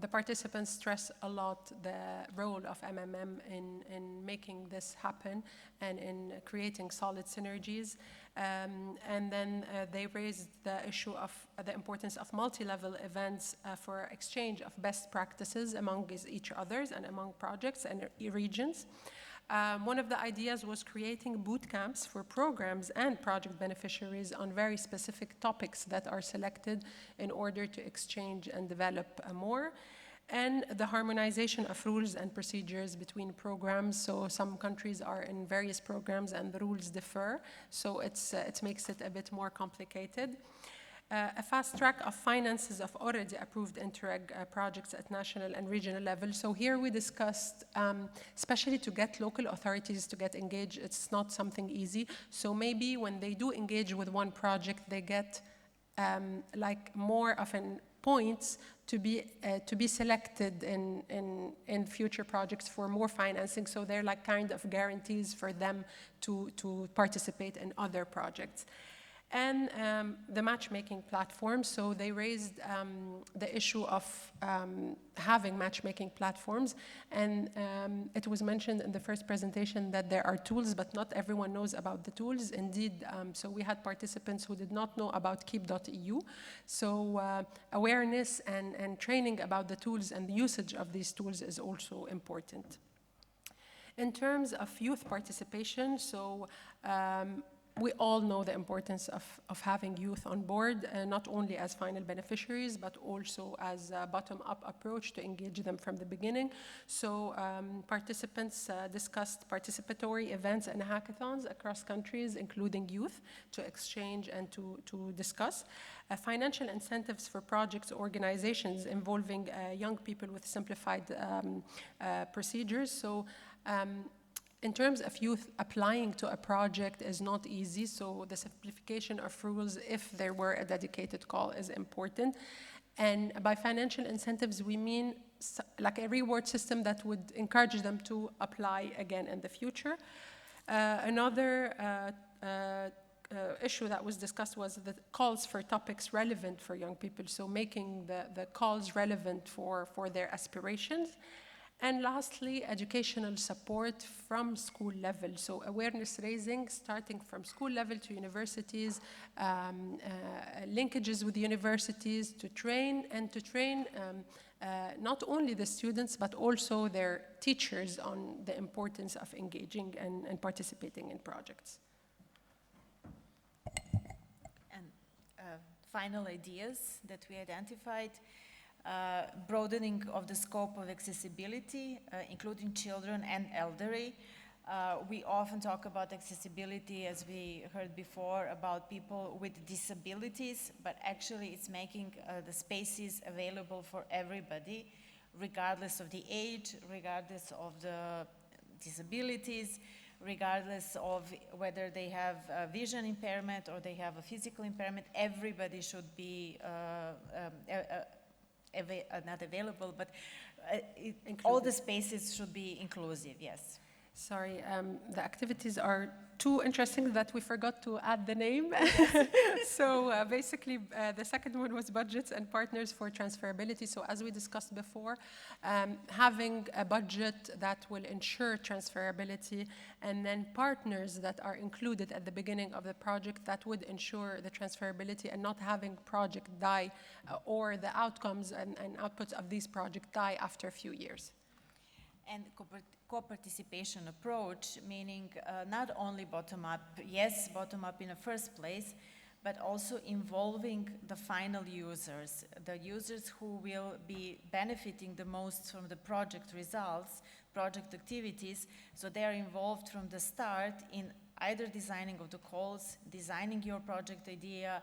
the participants stress a lot the role of MMM in making this happen and in creating solid synergies. And then they raised the issue of the importance of multi-level events for exchange of best practices among each others and among projects and regions. One of the ideas was creating boot camps for programs and project beneficiaries on very specific topics that are selected in order to exchange and develop more. And the harmonization of rules and procedures between programs. So some countries are in various programs and the rules differ. So it makes it a bit more complicated. A fast track of finances of already approved Interreg projects at national and regional level. So here we discussed, especially to get local authorities to get engaged, it's not something easy. So maybe when they do engage with one project, they get like more often points to be selected in future projects for more financing. So they're like kind of guarantees for them to participate in other projects. And the matchmaking platform. So they raised the issue of having matchmaking platforms. And it was mentioned in the first presentation that there are tools, but not everyone knows about the tools. Indeed, so we had participants who did not know about keep.eu. So awareness and training about the tools and the usage of these tools is also important. In terms of youth participation, so we all know the importance of having youth on board, not only as final beneficiaries, but also as a bottom-up approach to engage them from the beginning. So participants discussed participatory events and hackathons across countries, including youth, to exchange and to discuss. Financial incentives for projects, organizations involving young people with simplified procedures. So in terms of youth, applying to a project is not easy, so the simplification of rules, if there were a dedicated call, is important. And by financial incentives, we mean like a reward system that would encourage them to apply again in the future. Another issue that was discussed was the calls for topics relevant for young people, so making the calls relevant for their aspirations. And lastly, educational support from school level, so awareness raising starting from school level to universities, linkages with universities to train not only the students but also their teachers on the importance of engaging and participating in projects. And final ideas that we identified, broadening of the scope of accessibility, including children and elderly. We often talk about accessibility, as we heard before, about people with disabilities, but actually it's making the spaces available for everybody, regardless of the age, regardless of the disabilities, regardless of whether they have a vision impairment or they have a physical impairment. Everybody should be not available, but all the spaces should be inclusive, yes. Sorry, the activities are too interesting that we forgot to add the name. So basically, the second one was budgets and partners for transferability. So as we discussed before, having a budget that will ensure transferability, and then partners that are included at the beginning of the project that would ensure the transferability, and not having project die or the outcomes and outputs of these projects die after a few years. And co-participation approach, meaning not only bottom-up, yes, bottom-up in the first place, but also involving the final users, the users who will be benefiting the most from the project results, project activities, so they are involved from the start in either designing of the calls, designing your project idea,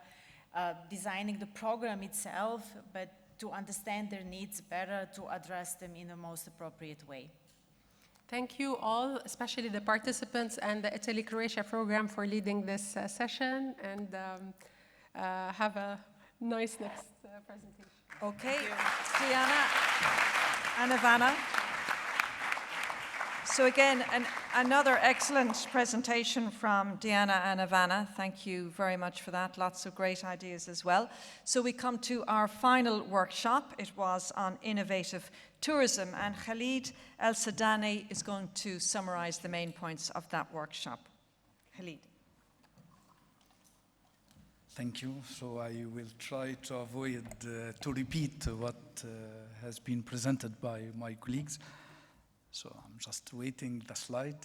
designing the program itself, but to understand their needs better, to address them in the most appropriate way. Thank you all, especially the participants and the Italy-Croatia program for leading this session, and have a nice next presentation. Okay, Diana and Ivana. So again, another excellent presentation from Diana and Ivana. Thank you very much for that. Lots of great ideas as well. So we come to our final workshop. It was on innovative tourism, and Khalid El-Sadani is going to summarize the main points of that workshop. Khalid. Thank you. So I will try to avoid to repeat what has been presented by my colleagues. So I'm just waiting the slide.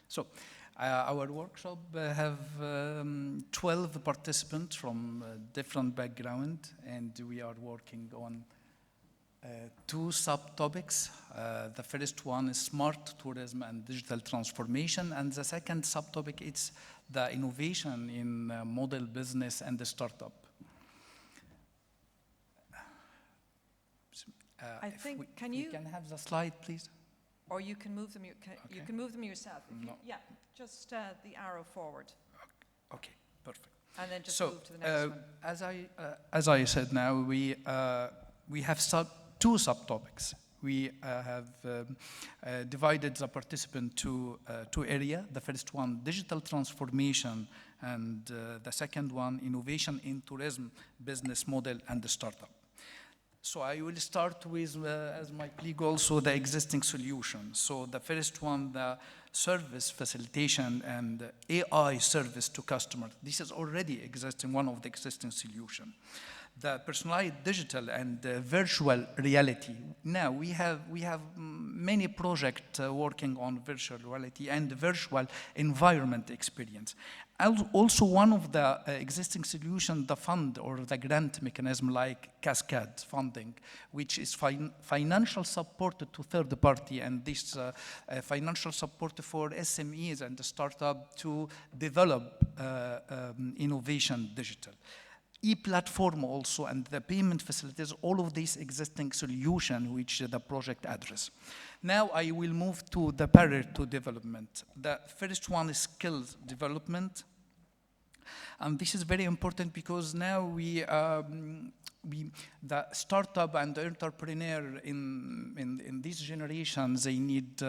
So our workshop have 12 participants from different backgrounds, and we are working on 2 subtopics. The first one is smart tourism and digital transformation, and the second subtopic is the innovation in model business and the startup. I think, we you can have the slide, please? Or you can move them, you can move them yourself. No. Yeah, just the arrow forward. Okay, perfect. And then just move to the next one. As I said now, we have 2 subtopics. We have divided the participant to 2 areas. The first one, digital transformation, and the second one, innovation in tourism, business model, and the startup. So I will start with, as my colleague also, the existing solution. So the first one, the service facilitation and AI service to customers. This is already existing, one of the existing solutions. The personalized digital and virtual reality. Now we have many projects working on virtual reality and virtual environment experience. Also, one of the existing solutions, the fund or the grant mechanism like Cascade funding, which is financial support to third party, and this financial support for SMEs and the startup to develop innovation digital. E-platform also, and the payment facilities, all of these existing solutions which the project address. Now I will move to the barrier to development. The first one is skills development. And this is very important because now the startup and the entrepreneur in this generation, they need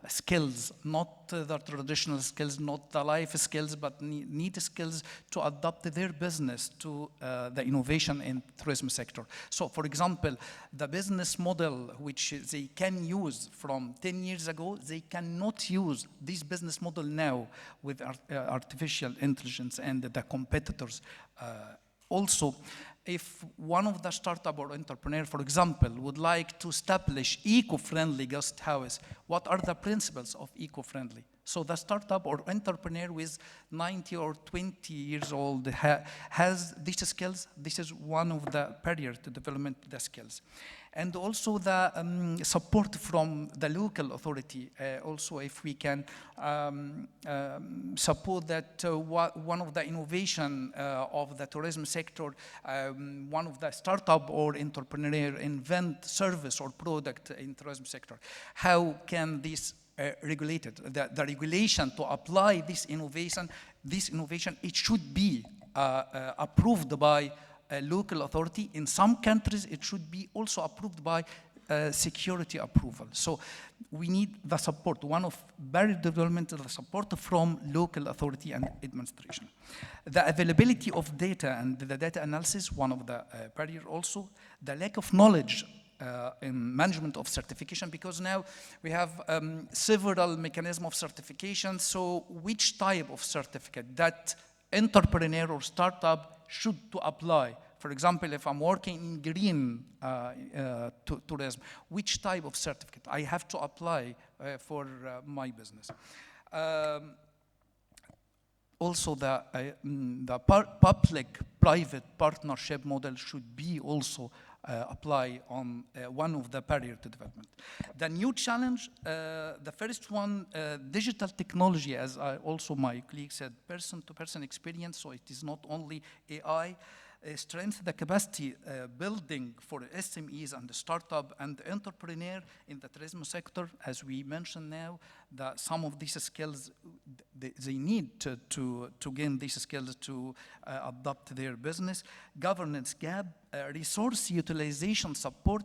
skills, not the traditional skills, not the life skills, but need skills to adapt their business to the innovation in tourism sector. So, for example, the business model which they can use from 10 years ago, they cannot use this business model now with artificial intelligence and the competitors. Also, if one of the startup or entrepreneur, for example, would like to establish eco-friendly guest house, what are the principles of eco-friendly? So the startup or entrepreneur with 90 or 20 years old has these skills. This is one of the barriers to development the skills. And also the support from the local authority. Also, if we can support that one of the innovation of the tourism sector, one of the startup or entrepreneur invent service or product in tourism sector. How can this regulated? The regulation to apply this innovation, it should be approved by a local authority. In some countries, it should be also approved by security approval. So we need the support, one of barrier development, the support from local authority and administration. The availability of data and the data analysis, one of the barrier also. The lack of knowledge in management of certification, because now we have several mechanisms of certification. So which type of certificate that entrepreneur or startup should to apply? For example, if I'm working in green tourism, which type of certificate I have to apply for my business? Also, the public-private partnership model should be also apply on one of the barriers to development. The new challenge, the first one, digital technology, as also my colleague said, person-to-person experience, so it is not only AI, strengthen the capacity building for SMEs and the startup and the entrepreneur in the tourism sector. As we mentioned now, that some of these skills, they need to gain these skills to adapt their business. Governance gap, resource utilization support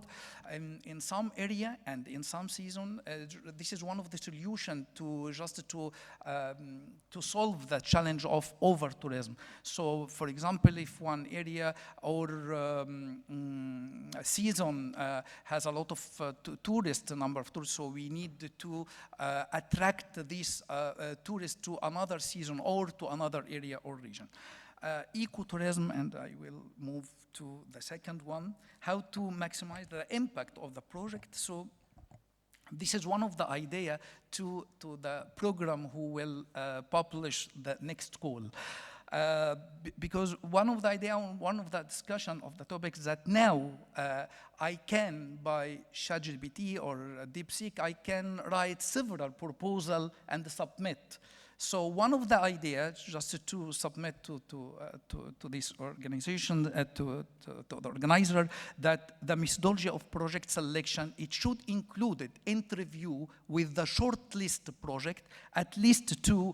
in some area and in some season. This is one of the solutions to solve the challenge of over-tourism. So, for example, if one area or season has a lot of tourists, number of tourists, so we need to attract these tourists to another season or to another area or region. Ecotourism, and I will move to the second one, how to maximize the impact of the project. So this is one of the idea to the program who will publish the next call. Because one of the idea, one of the discussion of the topics that now I can, by ChatGPT or DeepSeek, I can write several proposals and submit. So one of the ideas, just to submit to this organization, to the organizer, that the methodology of project selection, it should include an interview with the shortlist project, at least to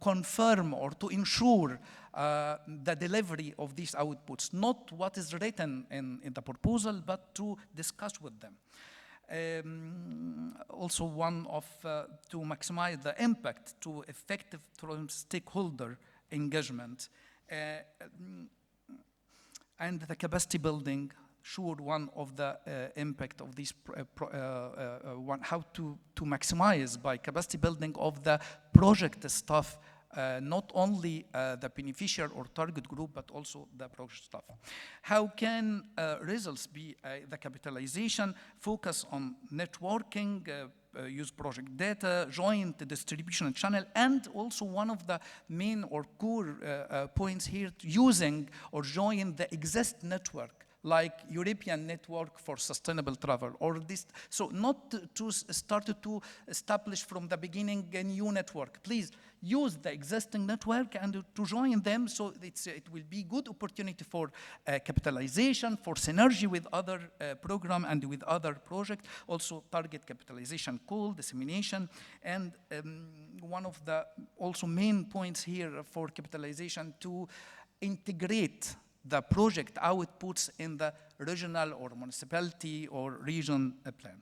confirm or to ensure the delivery of these outputs, not what is written in the proposal, but to discuss with them. Also one of to maximize the impact to effective stakeholder engagement and the capacity building. Sure, one of the impact of this how to maximize by capacity building of the project staff, not only the beneficiary or target group, but also the project staff. How can results be the capitalization, focus on networking, use project data, joint distribution channel, and also one of the main or core points here, using or join the existing network, like European network for sustainable travel, or this. So not to start to establish from the beginning a new network. Please use the existing network and to join them, so it will be good opportunity for capitalization, for synergy with other program and with other projects. Also target capitalization, call, dissemination, and one of the also main points here for capitalization, to integrate the project outputs in the regional or municipality or region plan.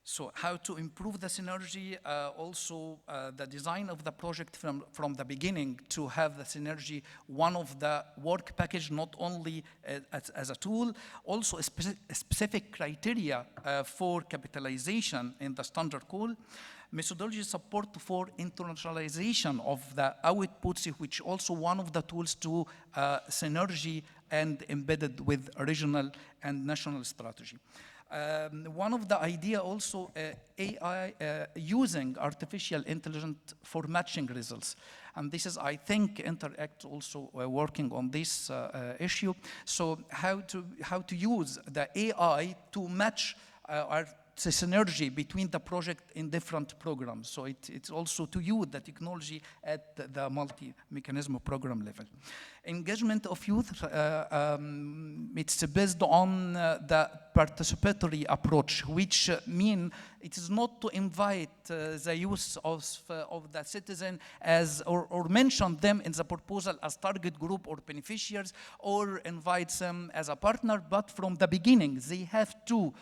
So how to improve the synergy, also the design of the project from the beginning to have the synergy, one of the work package, not only as a tool, also a specific criteria for capitalization in the standard call. Methodology support for internationalization of the outputs, which also one of the tools to synergy and embedded with regional and national strategy. One of the idea also AI using artificial intelligence for matching results. And this is, I think, Interact also working on this issue. So how to use the AI to match the synergy between the project in different programs. So it's also to use the technology at the multi-mechanism program level. Engagement of youth, it's based on the participatory approach, which mean it is not to invite the youth of the citizen as, or mention them in the proposal as target group or beneficiaries, or invite them as a partner, but from the beginning, they have to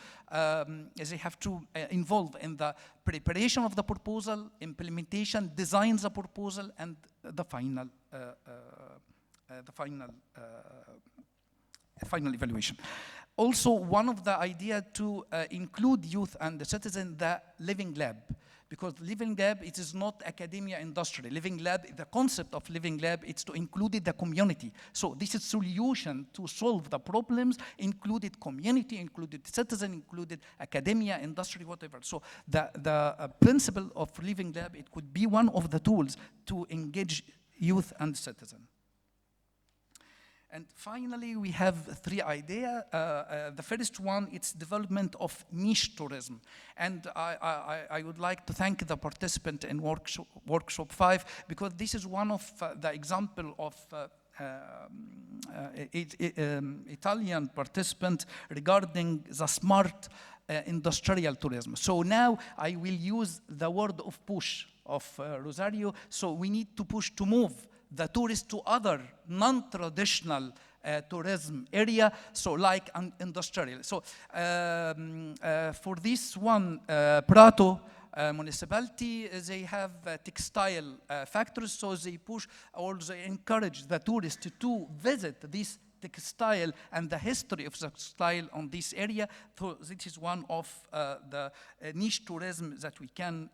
involve in the preparation of the proposal, implementation, design the proposal, and the final evaluation. Also, one of the idea to include youth and the citizen, the living lab, because living lab, it is not academia industry. Living lab, the concept of living lab, it's to include the community. So this is solution to solve the problems, included community, included citizen, included academia, industry, whatever. So the principle of living lab, it could be one of the tools to engage youth and citizen. And finally, we have three ideas. The first one, it's development of niche tourism. And I would like to thank the participant in workshop 5, because this is one of the example of Italian participant regarding the smart industrial tourism. So now I will use the word of push of Rosario. So we need to push to move the tourists to other non-traditional tourism area, so like an industrial. So for this one, Prato municipality, they have textile factories, so they push or they encourage the tourists to visit this textile and the history of the textile on this area. So this is one of the niche tourism that we can,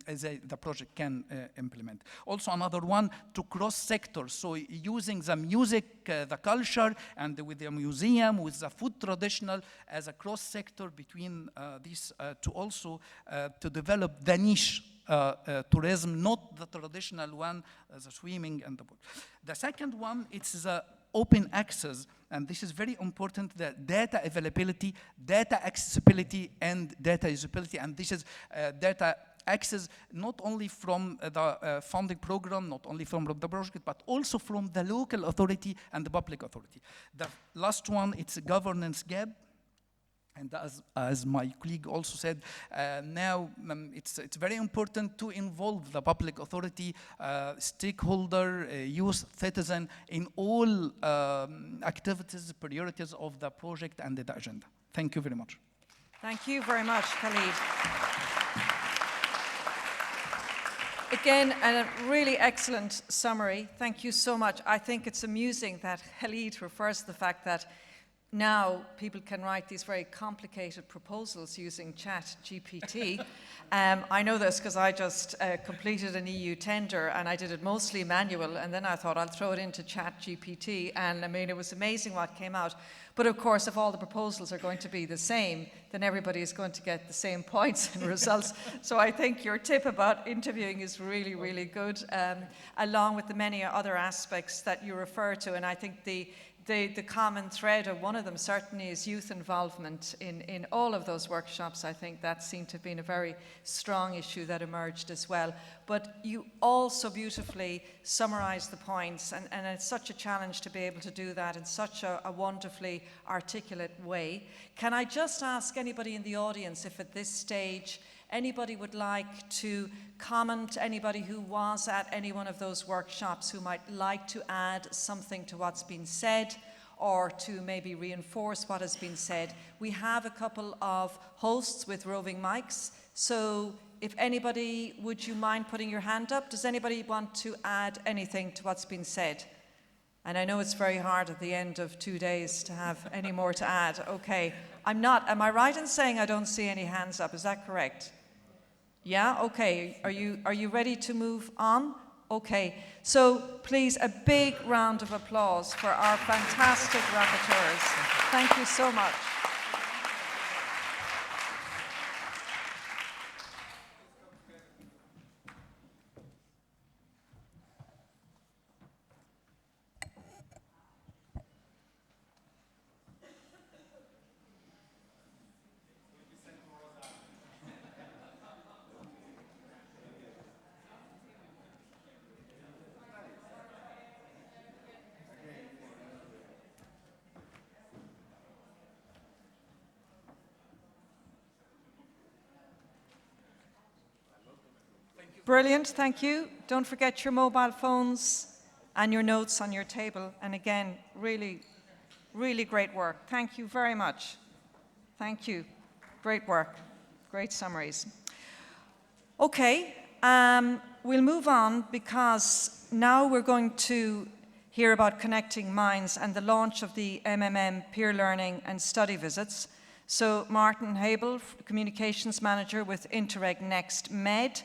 the project can implement. Also another one to cross sectors. So using the music, the culture, and with the museum, with the food traditional as a cross sector between these to also to develop the niche tourism, not the traditional one, the swimming and the boat. The second one, it's the open access, and this is very important, the data availability, data accessibility, and data usability, and this is data access not only from the funding program, not only from the project, but also from the local authority and the public authority. The last one, it's a governance gap. And as my colleague also said, now it's very important to involve the public authority, stakeholder, youth, citizen in all activities, priorities of the project and the agenda. Thank you very much. Thank you very much, Khalid. Again, a really excellent summary. Thank you so much. I think it's amusing that Khalid refers to the fact that now people can write these very complicated proposals using ChatGPT. I know this because I just completed an EU tender and I did it mostly manual, and then I thought I'll throw it into ChatGPT, and I mean it was amazing what came out. But of course, if all the proposals are going to be the same, then everybody is going to get the same points and results. So I think your tip about interviewing is really, really good, along with the many other aspects that you refer to. And I think the common thread of one of them certainly is youth involvement in all of those workshops. I think that seemed to have been a very strong issue that emerged as well. But you also beautifully summarised the points, and it's such a challenge to be able to do that in such a wonderfully articulate way. Can I just ask anybody in the audience if at this stage Anybody would like to comment, anybody who was at any one of those workshops who might like to add something to what's been said or to maybe reinforce what has been said. We have a couple of hosts with roving mics, so if anybody, would you mind putting your hand up? Does anybody want to add anything to what's been said? And I know it's very hard at the end of 2 days to have any more to add. Okay, am I right in saying I don't see any hands up? Is that correct? Yeah, okay. Are you ready to move on? Okay, so please a big round of applause for our fantastic rapporteurs. Thank you so much. Brilliant, thank you. Don't forget your mobile phones and your notes on your table. And again, really, really great work. Thank you very much. Thank you. Great work. Great summaries. Okay, we'll move on because now we're going to hear about Connecting Minds and the launch of the MMM peer learning and study visits. So Martin Habel, Communications Manager with Interreg Next Med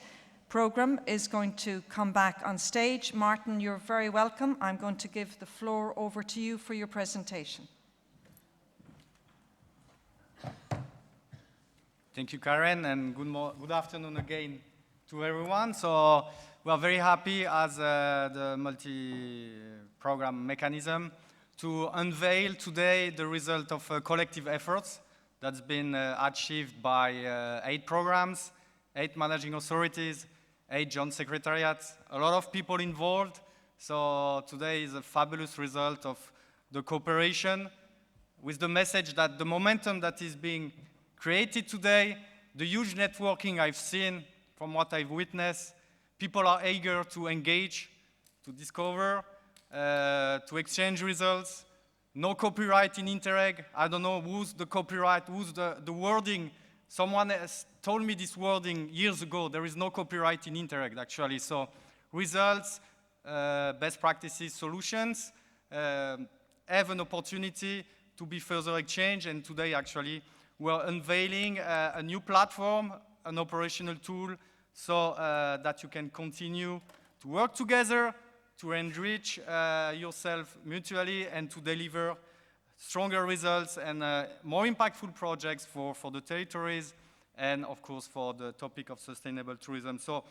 program, is going to come back on stage. Martin, you're very welcome. I'm going to give the floor over to you for your presentation. Thank you, Karen, and good afternoon again to everyone. So we are very happy as the multi-program mechanism to unveil today the result of collective efforts that's been achieved by 8 programs, 8 managing authorities, 8 joint secretariats, a lot of people involved. So today is a fabulous result of the cooperation with the message that the momentum that is being created today, the huge networking I've seen from what I've witnessed, people are eager to engage, to discover, to exchange results. No copyright in Interreg. I don't know who's the copyright, who's the wording. Someone has told me this wording years ago. There is no copyright in Interreg, actually. So results, best practices, solutions have an opportunity to be further exchanged. And today, actually, we're unveiling a new platform, an operational tool, so that you can continue to work together, to enrich yourself mutually, and to deliver stronger results and more impactful projects for the territories and, of course, for the topic of sustainable tourism. So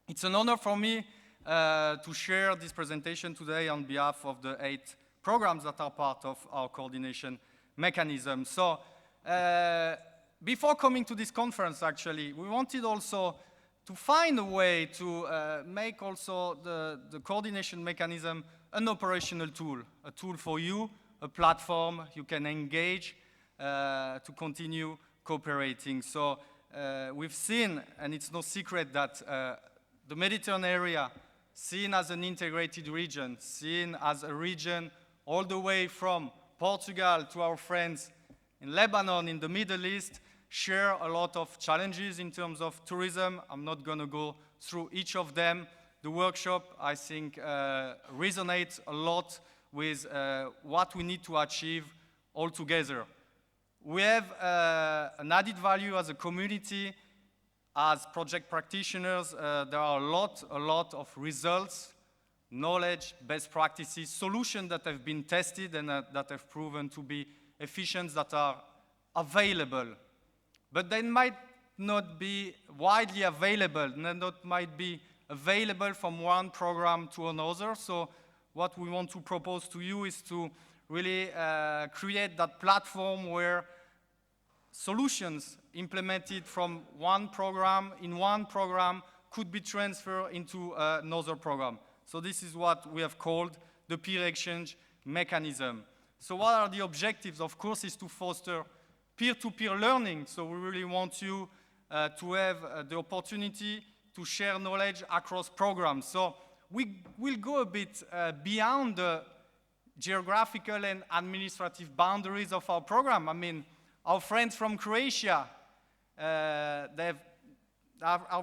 it's an honor for me to share this presentation today on behalf of the 8 programs that are part of our coordination mechanism. So before coming to this conference, actually, we wanted also to find a way to make also the coordination mechanism an operational tool, a tool for you, a platform you can engage to continue cooperating. So we've seen, and it's no secret, that the Mediterranean area, seen as an integrated region, seen as a region all the way from Portugal to our friends in Lebanon, in the Middle East, share a lot of challenges in terms of tourism. I'm not going to go through each of them. The workshop, I think, resonates a lot with what we need to achieve all together. We have an added value as a community, as project practitioners. There are a lot of results, knowledge, best practices, solutions that have been tested and that have proven to be efficient, that are available. But they might not be widely available, might be available from one program to another. So what we want to propose to you is to really create that platform where solutions implemented from one program in one program could be transferred into another program. So this is what we have called the peer exchange mechanism. So what are the objectives? Of course, is to foster peer-to-peer learning. So we really want you to have the opportunity to share knowledge across programs. So we will go a bit beyond the geographical and administrative boundaries of our program. I mean, our friends from Croatia, our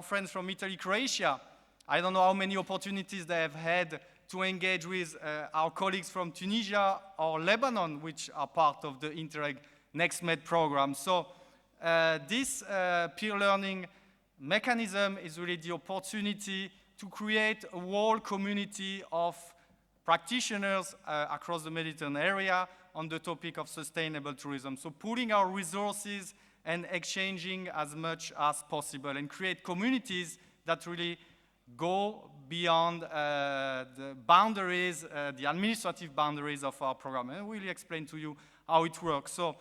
friends from Italy-Croatia, I don't know how many opportunities they have had to engage with our colleagues from Tunisia or Lebanon, which are part of the Interreg NextMed program. So this peer learning mechanism is really the opportunity to create a whole community of practitioners across the Mediterranean area on the topic of sustainable tourism. So pooling our resources and exchanging as much as possible and create communities that really go beyond the boundaries, the administrative boundaries of our program. And we'll explain to you how it works. So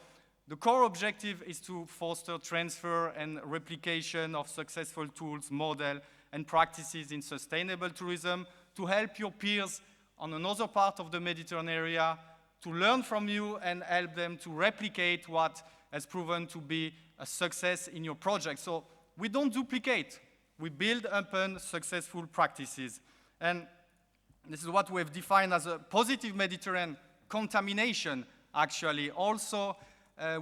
the core objective is to foster transfer and replication of successful tools, model, and practices in sustainable tourism to help your peers on another part of the Mediterranean area to learn from you and help them to replicate what has proven to be a success in your project. So we don't duplicate. We build upon successful practices. And this is what we have defined as a positive Mediterranean contamination, actually. Also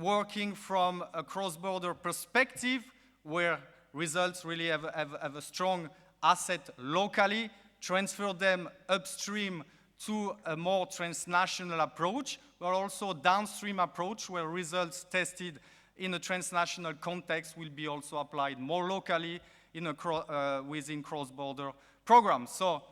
working from a cross-border perspective where results really have a strong asset locally, transfer them upstream to a more transnational approach, but also downstream approach where results tested in a transnational context will be also applied more locally in a within cross-border programs. So,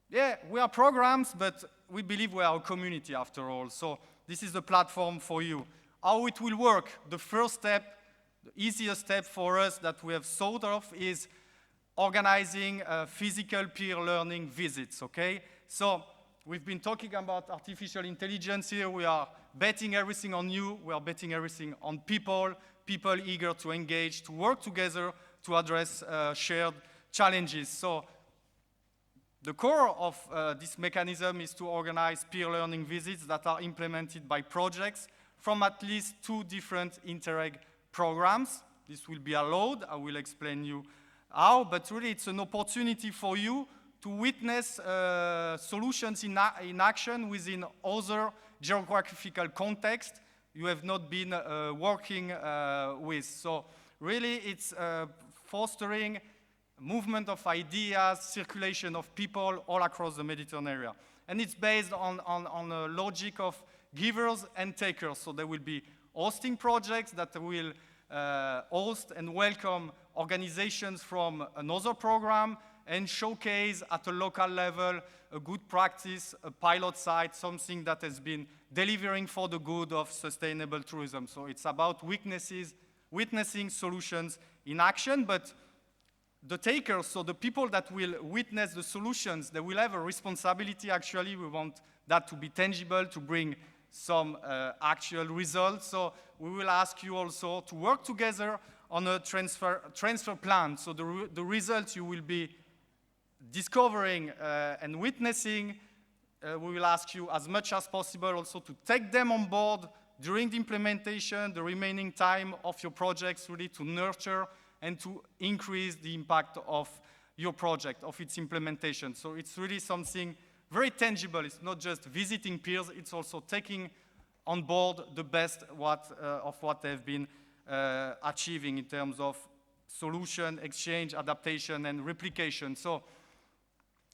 yeah, we are programs, but we believe we are a community after all. So this is the platform for you. How it will work, the first step, the easiest step for us that we have thought of is organizing physical peer learning visits, okay? So we've been talking about artificial intelligence here. We are betting everything on you. We are betting everything on people eager to engage, to work together, to address shared challenges. So the core of this mechanism is to organize peer learning visits that are implemented by projects from at least 2 different Interreg programs. This will be allowed. I will explain you how, but really it's an opportunity for you to witness solutions in action within other geographical contexts you have not been working with. So really it's fostering movement of ideas, circulation of people all across the Mediterranean area. And it's based on a logic of givers and takers. So there will be hosting projects that will host and welcome organizations from another program and showcase at a local level a good practice, a pilot site, something that has been delivering for the good of sustainable tourism. So it's about witnessing solutions in action, but the takers, so the people that will witness the solutions, they will have a responsibility actually. We want that to be tangible, to bring some actual results. So we will ask you also to work together on a transfer plan. So the results you will be discovering and witnessing, we will ask you as much as possible also to take them on board during the implementation, the remaining time of your projects, really to nurture and to increase the impact of your project, of its implementation. So it's really something very tangible. It's not just visiting peers, it's also taking on board the best of what they've been achieving in terms of solution, exchange, adaptation, and replication. So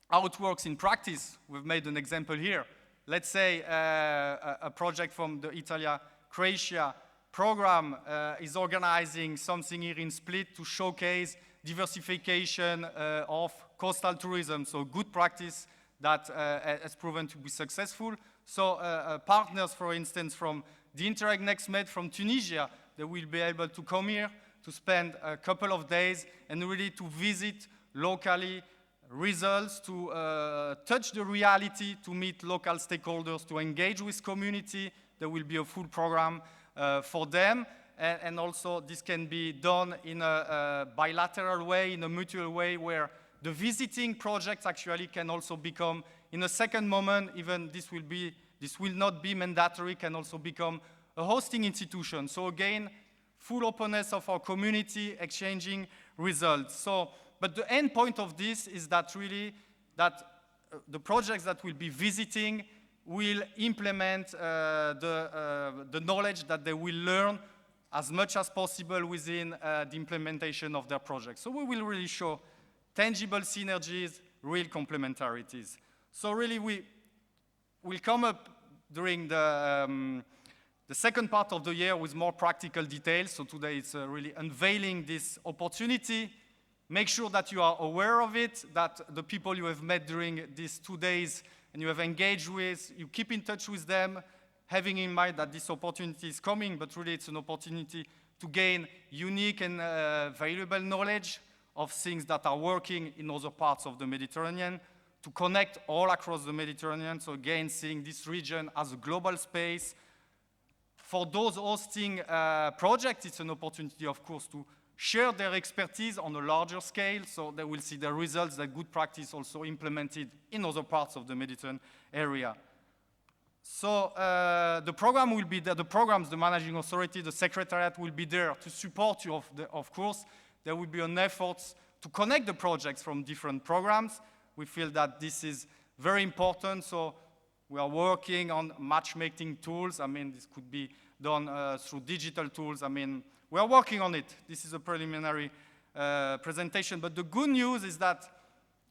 how it works in practice, we've made an example here. Let's say a project from the Italy-Croatia program is organizing something here in Split to showcase diversification of coastal tourism, so good practice that has proven to be successful. So partners, for instance, from the Interreg NextMed from Tunisia, they will be able to come here to spend a couple of days and really to visit locally results, to touch the reality, to meet local stakeholders, to engage with community. There will be a full program for them. And also this can be done in a bilateral way, in a mutual way, where the visiting projects actually can also become, in a second moment, even this will not be mandatory, can also become a hosting institution. So again, full openness of our community, exchanging results. So, but the end point of this is that really the projects that we'll be visiting will implement the knowledge that they will learn as much as possible within the implementation of their projects. So we will really show tangible synergies, real complementarities. So really we'll come up during the second part of the year with more practical details. So today it's really unveiling this opportunity. Make sure that you are aware of it, that the people you have met during these 2 days and you have engaged with, you keep in touch with them, having in mind that this opportunity is coming, but really it's an opportunity to gain unique and valuable knowledge of things that are working in other parts of the Mediterranean, to connect all across the Mediterranean. So again, seeing this region as a global space. For those hosting projects, it's an opportunity, of course, to share their expertise on a larger scale, so they will see the results, that good practice also implemented in other parts of the Mediterranean area. So the program will be there, the programs, the managing authority, the secretariat will be there to support you, of course. There will be an effort to connect the projects from different programs. We feel that this is very important, so we are working on matchmaking tools. I mean, this could be done through digital tools. I mean, we are working on it. This is a preliminary presentation, but the good news is that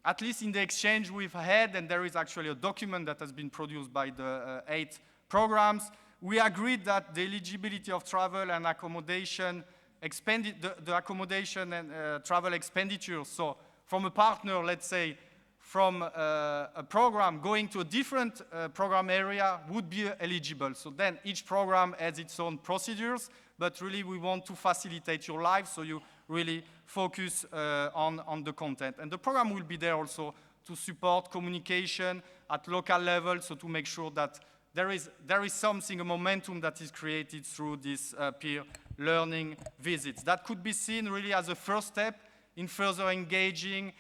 at least in the exchange we've had, and there is actually a document that has been produced by the 8 programs, we agreed that the eligibility of travel and accommodation, the accommodation and travel expenditures, so from a partner, let's say, from a program going to a different program area would be eligible. So then each program has its own procedures, but really we want to facilitate your life, so you really focus on the content. And the program will be there also to support communication at local level, so to make sure that there is something, a momentum that is created through these peer learning visits. That could be seen really as a first step in further engaging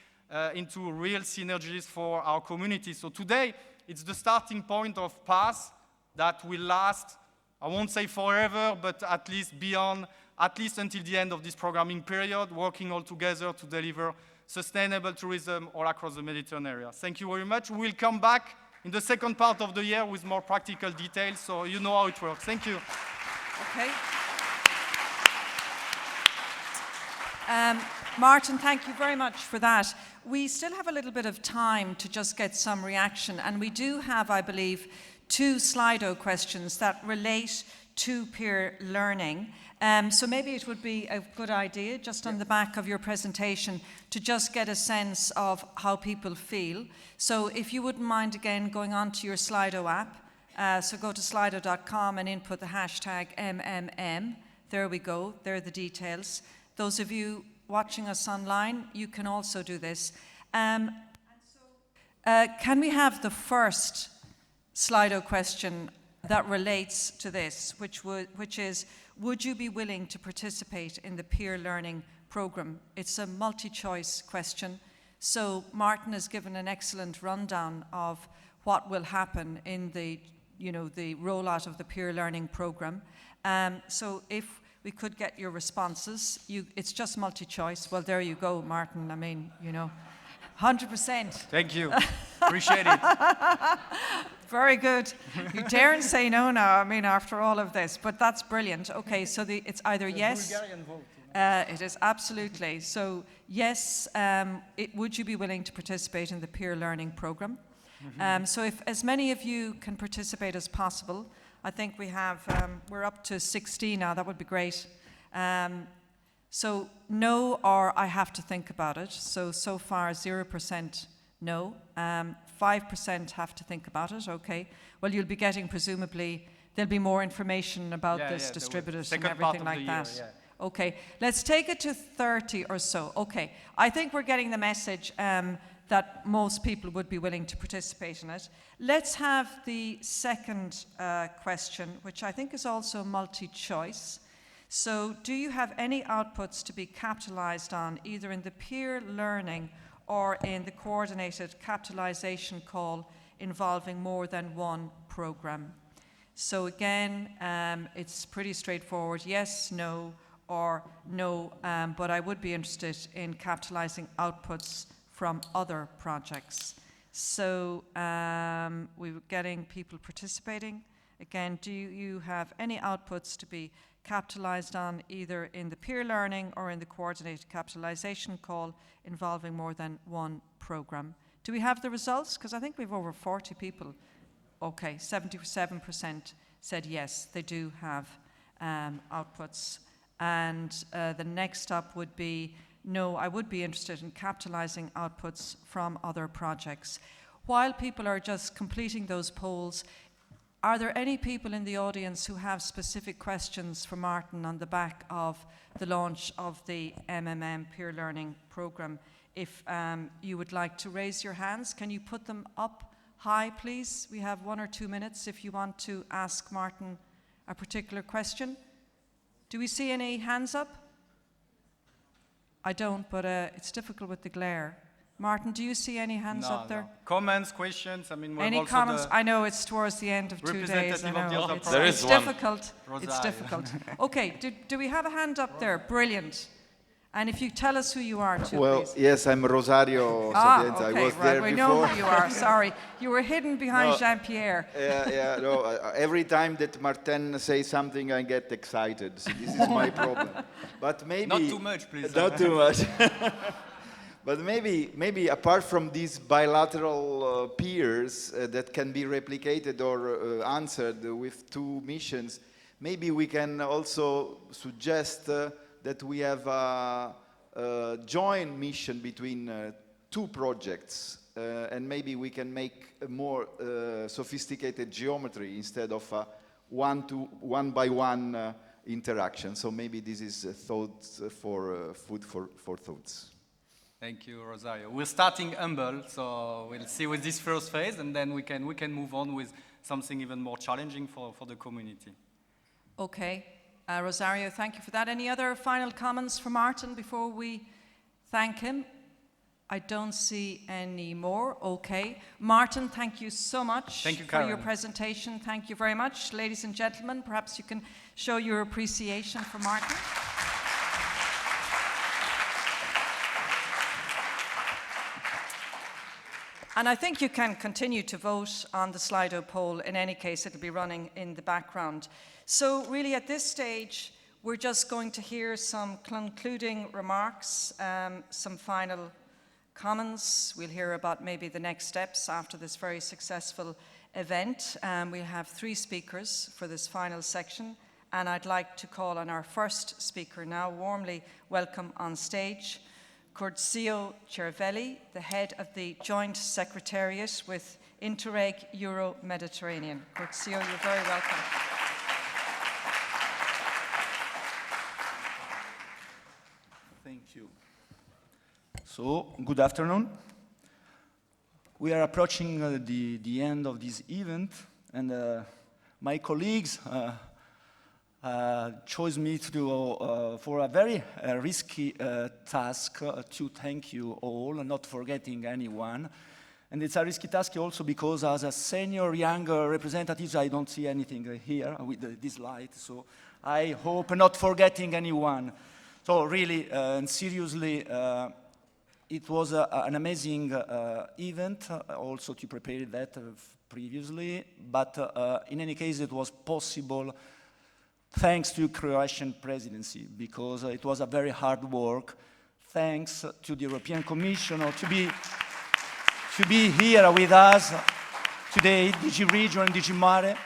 into real synergies for our community. So today, it's the starting point of paths that will last, I won't say forever, but at least beyond, at least until the end of this programming period, working all together to deliver sustainable tourism all across the Mediterranean area. Thank you very much. We'll come back in the second part of the year with more practical details, so you know how it works. Thank you. Okay. Martin, thank you very much for that. We still have a little bit of time to just get some reaction, and we do have, I believe, 2 Slido questions that relate to peer learning. So maybe it would be a good idea, just on the back of your presentation, to just get a sense of how people feel. So if you wouldn't mind, again, going on to your Slido app, so go to slido.com and input the hashtag MMM. There we go, there are the details. Those of you watching us online, you can also do this. Can we have the first Slido question that relates to this, which is, would you be willing to participate in the peer learning program? It's a multi-choice question. So Martin has given an excellent rundown of what will happen in the rollout of the peer learning program. So if we could get your responses. It's just multi-choice. Well, there you go, Martin. I mean, 100%. Thank you. Appreciate it. Very good. You daren't say no now, I mean, after all of this. But that's brilliant. Okay, so it's either yes. Bulgarian vote. It is absolutely. So yes, would you be willing to participate in the peer learning program? So if as many of you can participate as possible, I think we have, we're up to 60 now, that would be great. So no, or I have to think about it. So far 0% no, 5% have to think about it, okay. Well, you'll be getting, presumably, there'll be more information about this distributed and everything like that. Year, yeah. Okay, let's take it to 30 or so. Okay, I think we're getting the message that most people would be willing to participate in it. Let's have the second question, which I think is also multi-choice. So, do you have any outputs to be capitalized on, either in the peer learning or in the coordinated capitalization call involving more than one program? So again, it's pretty straightforward, yes, no, or no, but I would be interested in capitalising outputs from other projects. So we were getting people participating. Again, do you have any outputs to be capitalised on either in the peer learning or in the coordinated capitalisation call involving more than one programme? Do we have the results? Because I think we have over 40 people. Okay, 77% said yes, they do have outputs. And the next up would be, no, I would be interested in capitalising outputs from other projects. While people are just completing those polls, are there any people in the audience who have specific questions for Martin on the back of the launch of the MMM Peer Learning Programme? If you would like to raise your hands, can you put them up high, please? We have 1 or 2 minutes if you want to ask Martin a particular question. Do we see any hands up? I don't, but it's difficult with the glare. Martin, do you see any hands up there? No. Comments, questions? I mean, any comments? I know it's towards the end of 2 days. I know. It's difficult. It's difficult. Okay, do we have a hand up there? Brilliant. And if you tell us who you are too, please. Yes, I'm Rosario Sapienza. Okay, I was there we before. know who you are. Sorry. You were hidden behind Jean-Pierre. No, every time that Martin says something, I get excited. So this is my problem. But maybe... Not too much, please. Not too much. But maybe apart from these bilateral peers that can be replicated or answered with 2 missions, maybe we can also suggest that we have a joint mission between 2 projects, and maybe we can make a more sophisticated geometry instead of a one-by-one interaction. So maybe this is thoughts for food for thoughts. Thank you, Rosario. We're starting humble, so we'll see with this first phase, and then we can move on with something even more challenging for the community. Okay. Rosario, thank you for that. Any other final comments from Martin before we thank him? I don't see any more. Okay. Martin, thank you so much for your presentation. Thank you very much. Ladies and gentlemen, perhaps you can show your appreciation for Martin. And I think you can continue to vote on the Slido poll. In any case, it'll be running in the background. So really at this stage, we're just going to hear some concluding remarks, some final comments. We'll hear about maybe the next steps after this very successful event. We'll have 3 speakers for this final section. And I'd like to call on our first speaker now, warmly welcome on stage, Curzio Cervelli, the head of the Joint Secretariat with Interreg Euro-Mediterranean. Curzio, you're very welcome. Thank you. So, good afternoon. We are approaching the end of this event, and my colleagues chose me to do for a very risky task to thank you all, not forgetting anyone. And it's a risky task also because as a senior young representative, I don't see anything here with this light, so I hope not forgetting anyone. So really and seriously, it was an amazing event, also to prepare that previously, but in any case, it was possible thanks to Croatian presidency, because it was a very hard work. Thanks to the European Commission to be here with us today, DG Regio and DG Mare.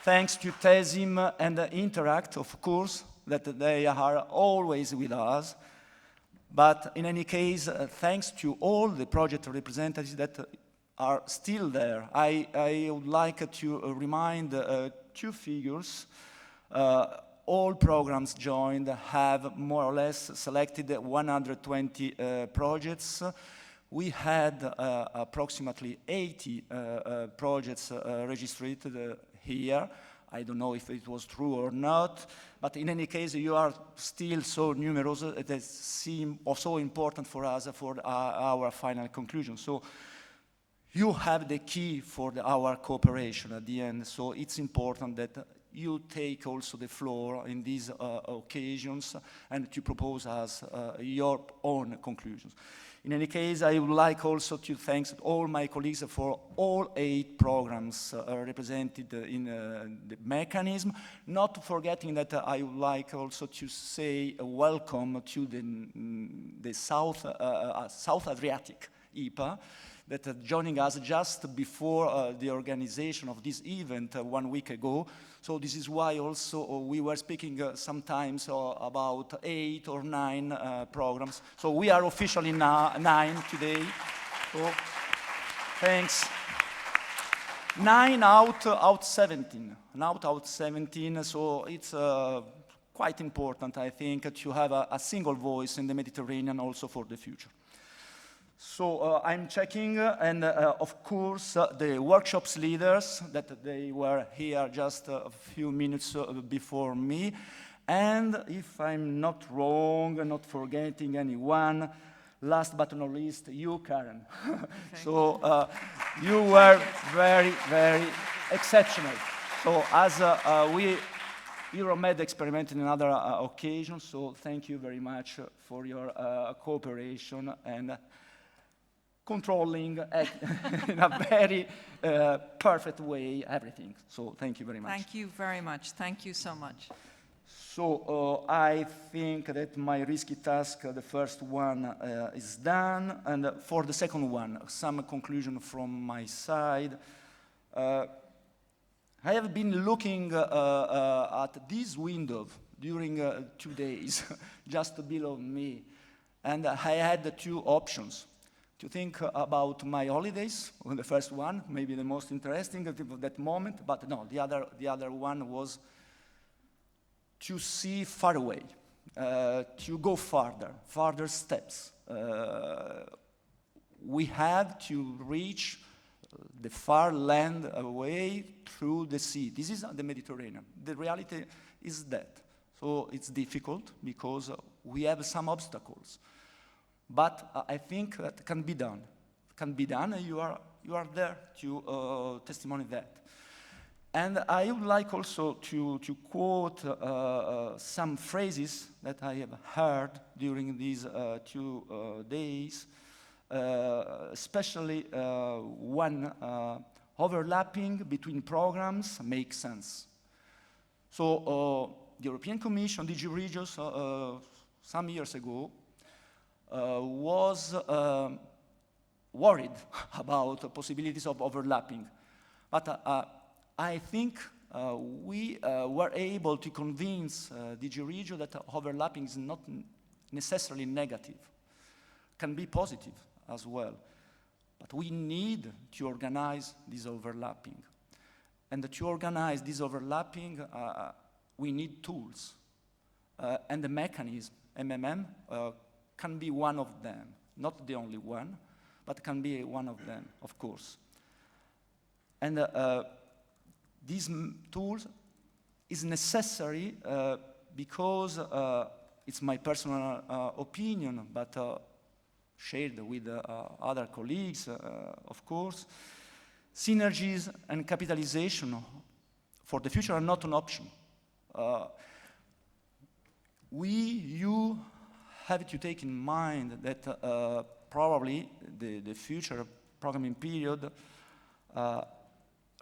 Thanks to TESIM and Interact, of course, that they are always with us. But in any case, thanks to all the project representatives that are still there. I would like to remind 2 figures. All programs joined have more or less selected 120 projects. We had approximately 80 projects registered here. I don't know if it was true or not, but in any case, you are still so numerous that it seems so important for us for our final conclusion. So you have the key for our cooperation at the end, so it's important that you take also the floor in these occasions and to propose us your own conclusions. In any case, I would like also to thank all my colleagues for all 8 programs represented in the mechanism, not forgetting that I would like also to say a welcome to the South Adriatic IPA, that are joining us just before the organization of this event 1 week ago. So this is why also we were speaking sometimes about 8 or 9 programs. So we are officially 9 today. So thanks. 9 out 17. Out 17, so it's quite important, I think, to have a single voice in the Mediterranean also for the future. So I'm checking, and of course, the workshops leaders, that they were here just a few minutes before me. And if I'm not wrong, not forgetting anyone, last but not least, you, Karen. So you were very, very exceptional. So as Euromed experimented in other occasions, so thank you very much for your cooperation and controlling in a very perfect way everything. So thank you very much. Thank you very much. Thank you so much. So I think that my risky task, the first one, is done. And for the second one, some conclusion from my side. I have been looking at this window during 2 days, just below me. And I had 2 options. To think about my holidays, the first one, maybe the most interesting at that moment, but no, the other one was to see far away, to go farther steps. We have to reach the far land away through the sea. This is the Mediterranean. The reality is that. So it's difficult because we have some obstacles. But I think that can be done. Can be done, and you are there to testimony that. And I would like also to quote some phrases that I have heard during these 2 days, especially one, overlapping between programs makes sense. So the European Commission, DG Regios, some years ago, was worried about the possibilities of overlapping. But I think we were able to convince DG Regio that overlapping is not necessarily negative, can be positive as well. But we need to organize this overlapping. And to organize this overlapping, we need tools. And the mechanism, MMM, can be one of them. Not the only one, but can be one of them, of course. And these tools is necessary because it's my personal opinion, but shared with other colleagues, of course. Synergies and capitalization for the future are not an option. You have to take in mind that probably the future programming period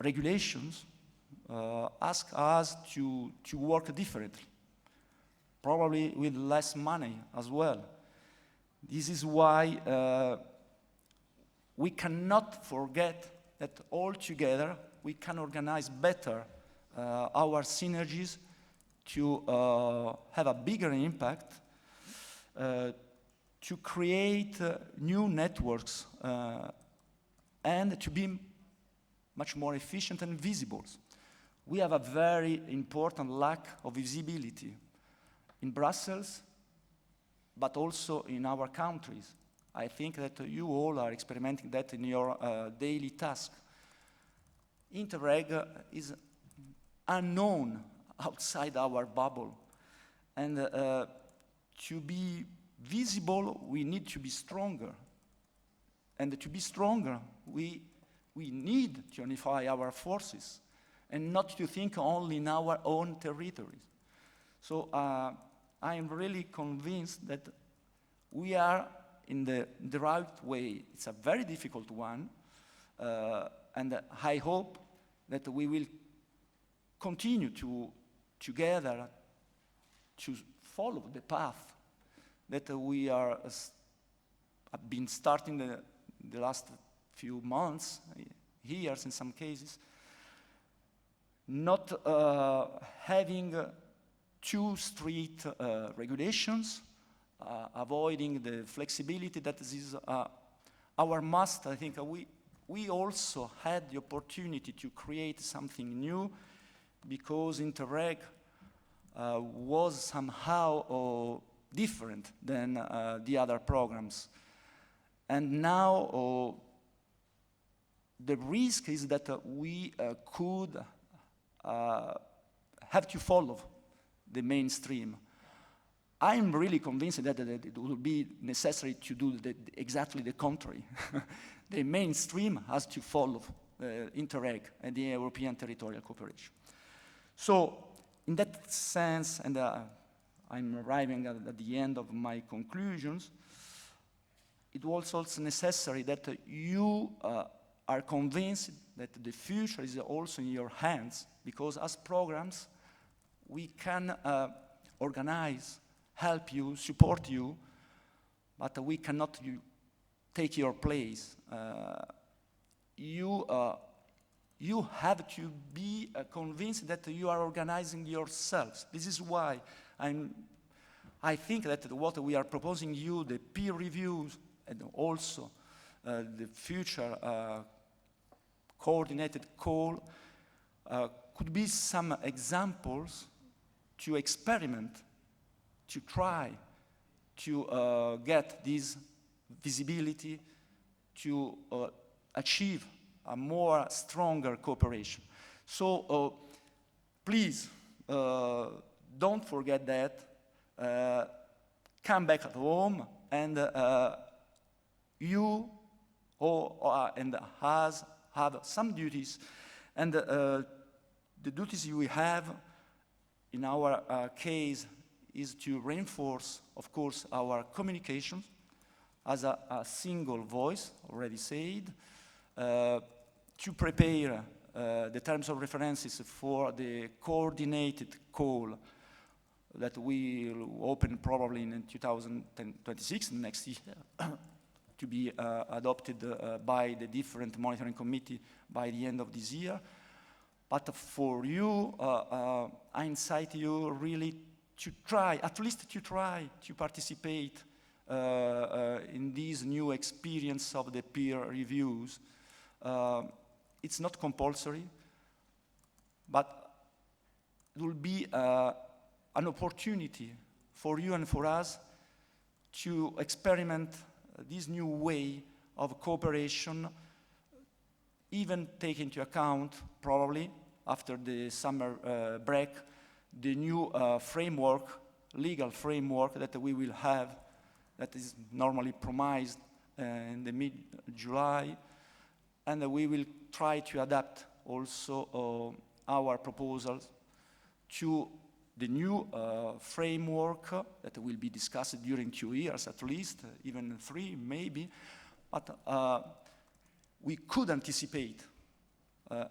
regulations ask us to work differently, probably with less money as well. This is why we cannot forget that all together we can organize better our synergies to have a bigger impact, to create new networks and to be much more efficient and visible. We have a very important lack of visibility in Brussels, but also in our countries. I think that you all are experimenting that in your daily task. Interreg is unknown outside our bubble. And to be visible, we need to be stronger. And to be stronger, we need to unify our forces. and not to think only in our own territories. So I am really convinced that we are in the right way. It's a very difficult one, and I hope that we will continue to together to follow the path that we have been starting the last few months, years in some cases, not having too strict regulations, avoiding the flexibility that is our must. I think we also had the opportunity to create something new because Interreg was somehow different than the other programs. And now the risk is that we could have to follow the mainstream. I'm really convinced that it will be necessary to do exactly the contrary. The mainstream has to follow Interreg and the European territorial cooperation. So, in that sense, and I'm arriving at the end of my conclusions, it was also necessary that you are convinced that the future is also in your hands, because as programs, we can organize, help you, support you, but we cannot take your place. You have to be convinced that you are organizing yourselves. This is why I think that what we are proposing you, the peer reviews, and also the future coordinated call, could be some examples to experiment, to try to get this visibility, to achieve a more stronger cooperation. So please, don't forget that. Come back at home, and you and us have some duties, and the duties we have in our case is to reinforce, of course, our communication as a single voice, already said, to prepare the terms of references for the coordinated call that will open probably in 2026, next year, to be adopted by the different monitoring committee by the end of this year. But for you, I incite you really to try, at least to try to participate in this new experience of the peer reviews. It's not compulsory, but it will be an opportunity for you and for us to experiment this new way of cooperation, even take into account, probably, after the summer break, the new framework, legal framework that we will have, that is normally promised in the mid-July, and we will try to adapt also our proposals to the new framework that will be discussed during 2 years at least, even 3 maybe, but we could anticipate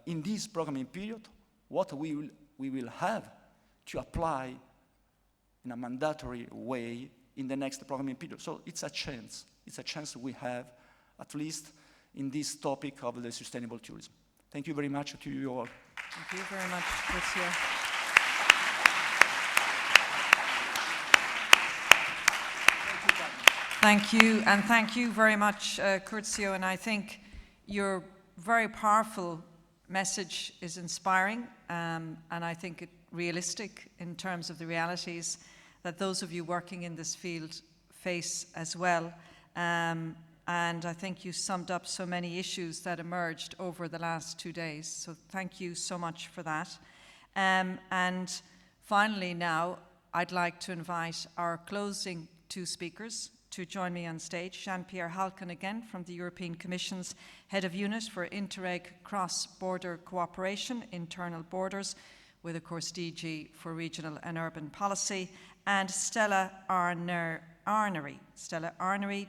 in this programming period what we will have to apply in a mandatory way in the next programming period. So it's a chance we have, at least in this topic of the sustainable tourism. Thank you very much to you all. Thank you very much, Curzio. Thank you, and thank you very much, Curzio, and I think your very powerful message is inspiring, and I think it realistic in terms of the realities that those of you working in this field face as well. And I think you summed up so many issues that emerged over the last 2 days. So thank you so much for that. And finally now, I'd like to invite our closing 2 speakers, to join me on stage. Jean-Pierre Halkin again from the European Commission's Head of Unit for Interreg Cross-Border Cooperation, Internal Borders, with of course DG for Regional and Urban Policy, and Stella Arnery,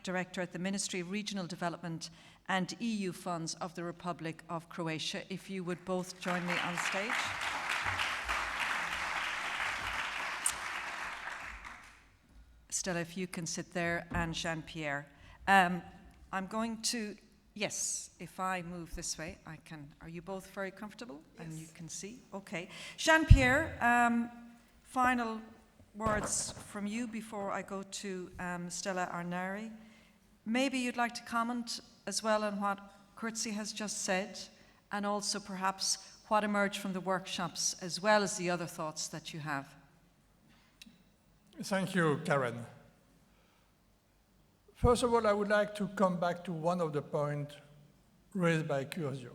Director at the Ministry of Regional Development and EU Funds of the Republic of Croatia. If you would both join me on stage. Stella, if you can sit there, and Jean-Pierre. I'm going to, yes, if I move this way, I can. Are you both very comfortable? Yes. And you can see? Okay. Jean-Pierre, final words from you before I go to Stella Arneri. Maybe you'd like to comment as well on what Curtsy has just said, and also perhaps what emerged from the workshops, as well as the other thoughts that you have. Thank you, Karen. First of all, I would like to come back to one of the points raised by Curzio.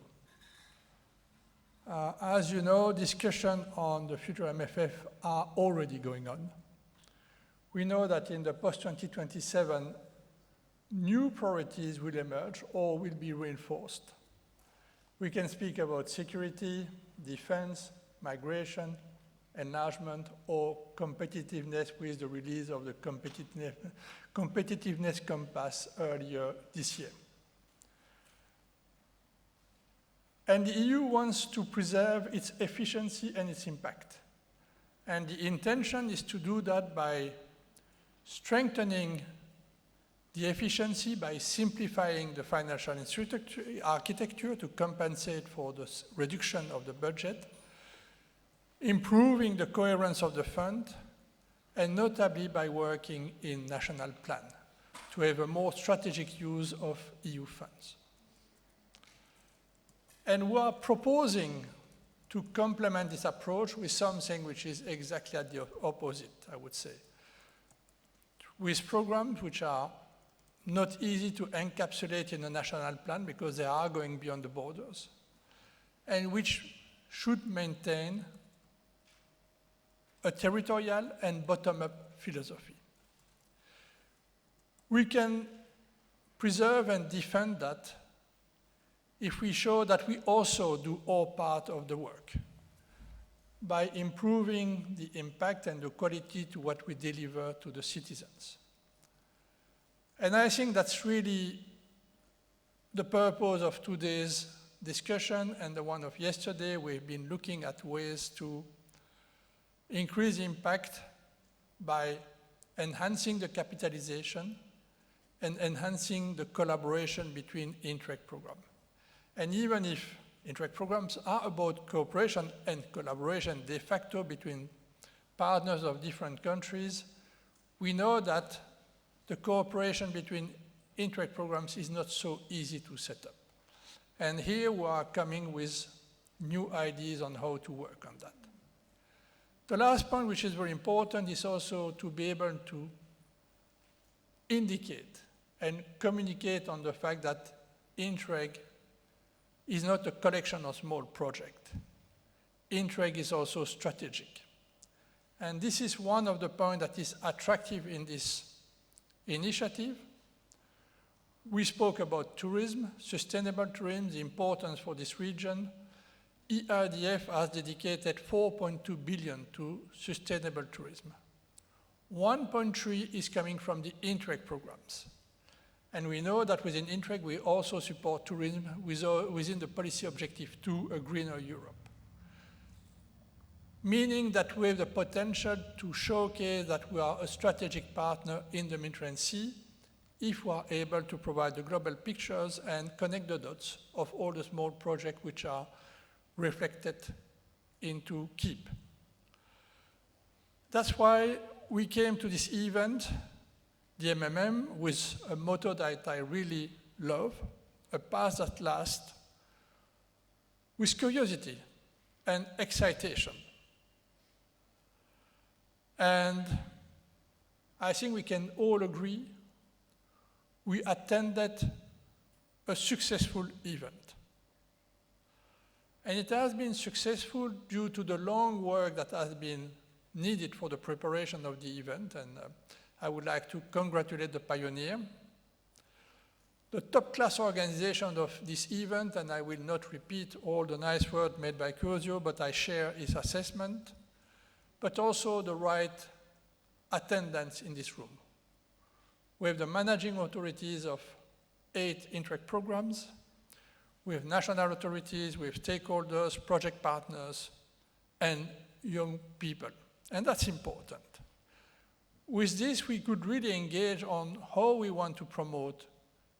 As you know, discussions on the future MFF are already going on. We know that in the post-2027, new priorities will emerge or will be reinforced. We can speak about security, defense, migration, enlargement, or competitiveness with the release of the competitiveness compass earlier this year. And the EU wants to preserve its efficiency and its impact. And the intention is to do that by strengthening the efficiency by simplifying the financial architecture to compensate for the reduction of the budget, improving the coherence of the fund, and notably by working in national plan to have a more strategic use of EU funds. And we are proposing to complement this approach with something which is exactly at the opposite, I would say, with programs which are not easy to encapsulate in a national plan because they are going beyond the borders, and which should maintain a territorial and bottom-up philosophy. We can preserve and defend that if we show that we also do our part of the work by improving the impact and the quality to what we deliver to the citizens. And I think that's really the purpose of today's discussion and the one of yesterday. We've been looking at ways to increase impact by enhancing the capitalization and enhancing the collaboration between Interreg programs. And even if Interreg programs are about cooperation and collaboration de facto between partners of different countries, we know that the cooperation between Interreg programs is not so easy to set up. And here we are coming with new ideas on how to work on that. The last point, which is very important, is also to be able to indicate and communicate on the fact that Interreg is not a collection of small projects. Interreg is also strategic. And this is one of the points that is attractive in this initiative. We spoke about tourism, sustainable tourism, the importance for this region. ERDF has dedicated 4.2 billion to sustainable tourism. 1.3 is coming from the Interreg programs. And we know that within Interreg, we also support tourism within the policy objective 2, a greener Europe. Meaning that we have the potential to showcase that we are a strategic partner in the Mediterranean Sea if we are able to provide the global pictures and connect the dots of all the small projects which are reflected into KEEP. That's why we came to this event, the MMM, with a motto that I really love, a past that lasts, with curiosity and excitation. And I think we can all agree we attended a successful event. And it has been successful due to the long work that has been needed for the preparation of the event. And I would like to congratulate the pioneer. The top-class organization of this event, and I will not repeat all the nice words made by Curzio, but I share his assessment, but also the right attendance in this room. We have the managing authorities of 8 Interreg programs, we have national authorities, we have stakeholders, project partners, and young people, and that's important. With this, we could really engage on how we want to promote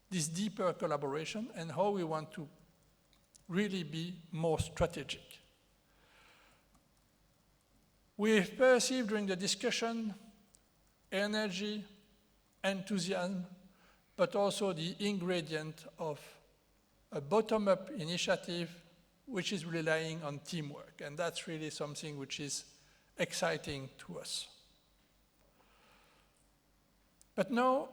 this deeper collaboration and how we want to really be more strategic. We have perceived during the discussion energy, enthusiasm, but also the ingredient of a bottom-up initiative which is relying on teamwork, and that's really something which is exciting to us. But now,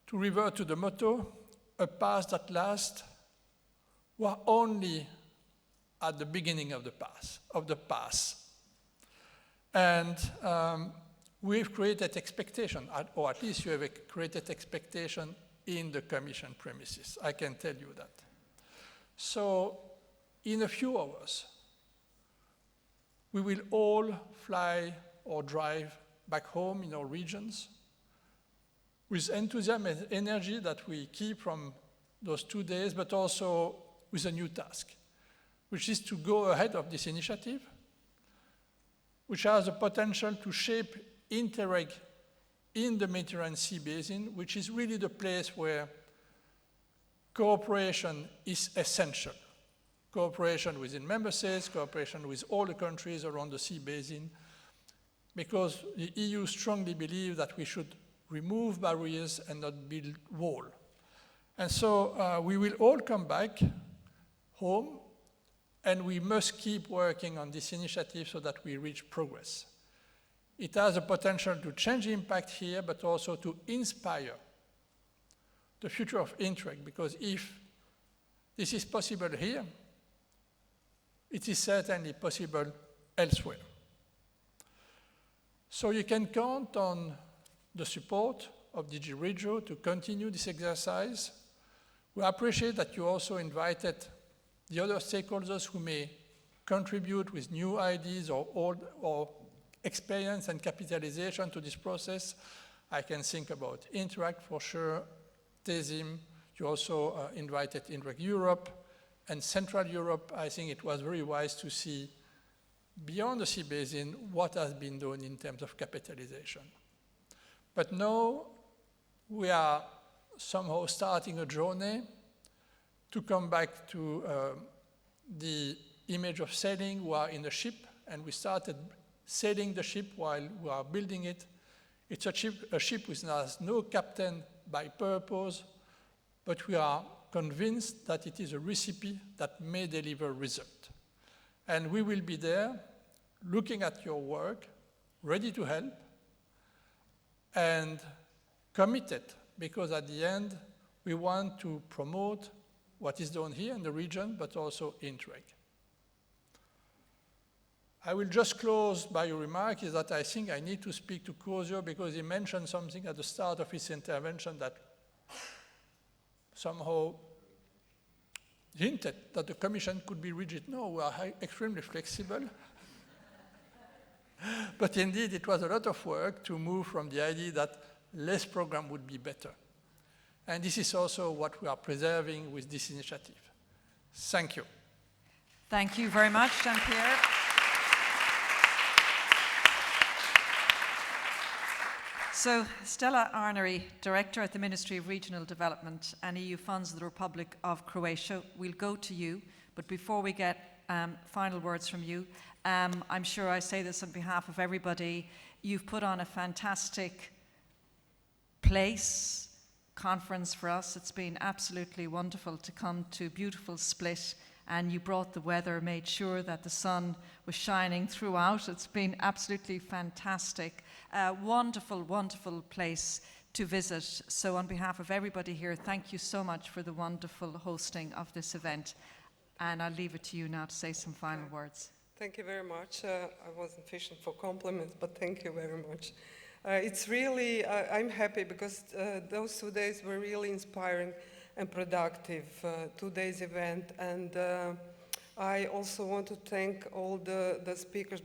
to revert to the motto, a path that lasts, we're only at the beginning of the path. And we've created expectation, or at least you have created expectation in the Commission premises, I can tell you that. So, in a few hours, we will all fly or drive back home in our regions with enthusiasm and energy that we keep from those 2 days, but also with a new task, which is to go ahead of this initiative, which has the potential to shape Interreg in the Mediterranean Sea Basin, which is really the place where cooperation is essential. Cooperation within member states, cooperation with all the countries around the sea basin, because the EU strongly believes that we should remove barriers and not build walls. And so we will all come back home, and we must keep working on this initiative so that we reach progress. It has a potential to change impact here, but also to inspire the future of Interreg, because if this is possible here, it is certainly possible elsewhere. So you can count on the support of DG Regio to continue this exercise. We appreciate that you also invited the other stakeholders who may contribute with new ideas or experience and capitalization to this process. I can think about Interact for sure, TESIM. You also invited Interreg Europe and Central Europe. I think it was very wise to see beyond the sea basin what has been done in terms of capitalization. But now we are somehow starting a journey to come back to the image of sailing. We are in a ship, and we started sailing the ship while we are building it. It's a ship which has no captain by purpose, but we are convinced that it is a recipe that may deliver result. And we will be there looking at your work, ready to help, and committed, because at the end, we want to promote what is done here in the region, but also Interreg. I will just close by a remark is that I think I need to speak to Curzio because he mentioned something at the start of his intervention that somehow hinted that the Commission could be rigid. No, we are extremely flexible. But indeed, it was a lot of work to move from the idea that less program would be better. And this is also what we are preserving with this initiative. Thank you. Thank you very much, Jean-Pierre. So, Stella Arnery, Director at the Ministry of Regional Development and EU Funds of the Republic of Croatia, we'll go to you. But before we get final words from you, I'm sure I say this on behalf of everybody, you've put on a fantastic conference for us. It's been absolutely wonderful to come to beautiful Split, and you brought the weather, made sure that the sun was shining throughout. It's been absolutely fantastic. Wonderful, wonderful place to visit. So on behalf of everybody here, thank you so much for the wonderful hosting of this event. And I'll leave it to you now to say some final words. Thank you very much. I wasn't fishing for compliments, but thank you very much. It's really, I'm happy because those 2 days were really inspiring and productive, 2 days event. And I also want to thank all the speakers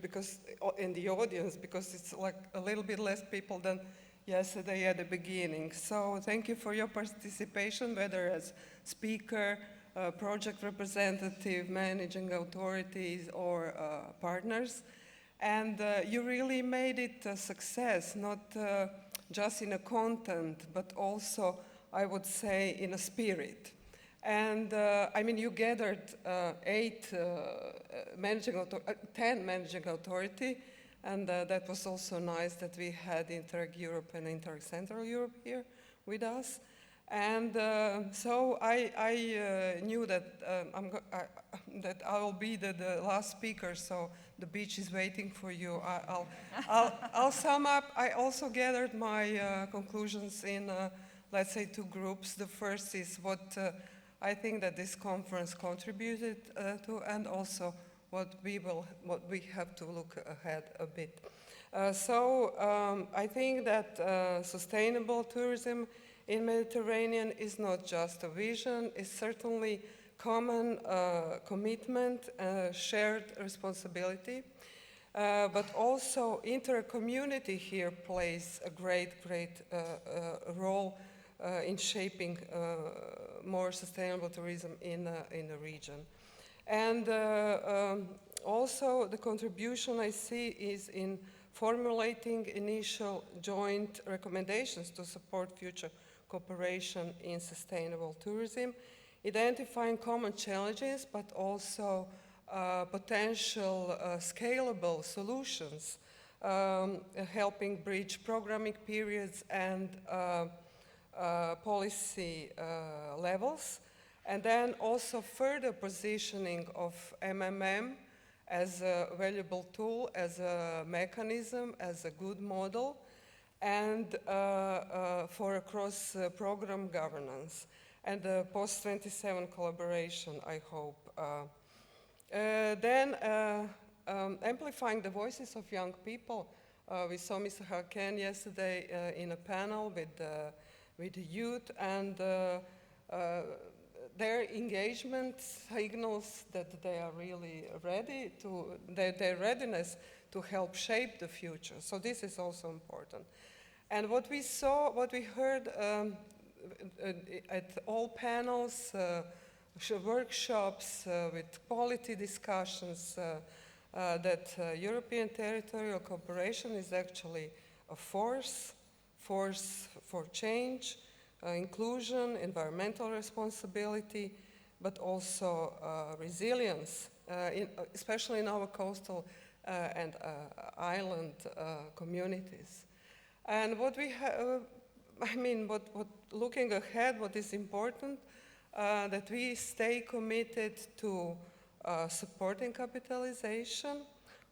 and the audience, because it's like a little bit less people than yesterday at the beginning. So thank you for your participation, whether as speaker, project representative, managing authorities, or partners. And you really made it a success, not just in a content, but also, I would say, in a spirit. And I mean, you gathered 10 managing authority, and that was also nice that we had Interreg Europe and Interreg Central Europe here with us. And so I knew that that I will be the last speaker, so the beach is waiting for you. I'll sum up. I also gathered my conclusions in, let's say, 2 groups. The first is what I think that this conference contributed to, and also what we have to look ahead a bit. I think that sustainable tourism in Mediterranean is not just a vision, it's certainly common commitment, shared responsibility, but also inter-community here plays a great role in shaping more sustainable tourism in the region. And also the contribution I see is in formulating initial joint recommendations to support future cooperation in sustainable tourism, identifying common challenges, but also potential scalable solutions, helping bridge programming periods and policy levels, and then also further positioning of MMM as a valuable tool, as a mechanism, as a good model, and for a cross-program governance, and post-27 collaboration, I hope. Then amplifying the voices of young people. We saw Mr. Haken yesterday in a panel with the youth, and their engagement signals that they are really ready to, their readiness to help shape the future. So this is also important. And what we saw, what we heard at all panels, workshops with quality discussions, that European territorial cooperation is actually a force for change, inclusion, environmental responsibility, but also resilience, especially in our coastal and island communities. And what we have, I mean, looking ahead, what is important, that we stay committed to supporting capitalization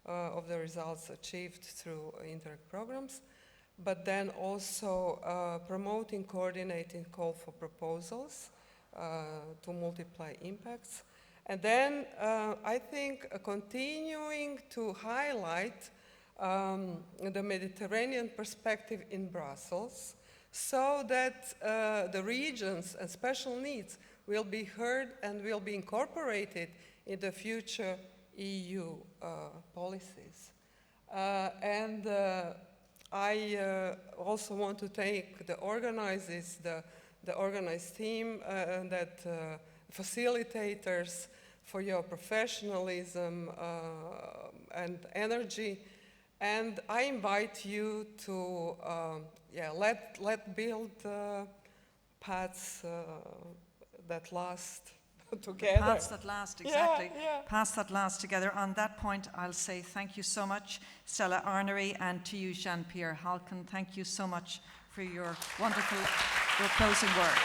of the results achieved through Interreg programs, but then also promoting, coordinating call for proposals to multiply impacts. And then I think continuing to highlight the Mediterranean perspective in Brussels, so that the regions and special needs will be heard and will be incorporated in the future EU policies. And I also want to thank the organizers, the organized team, that facilitators for your professionalism and energy. And I invite you to let build paths that last together. Paths that last, exactly. Yeah. Paths that last together. On that point, I'll say thank you so much, Stella Arnery, and to you, Jean-Pierre Halkin. Thank you so much for your wonderful closing word.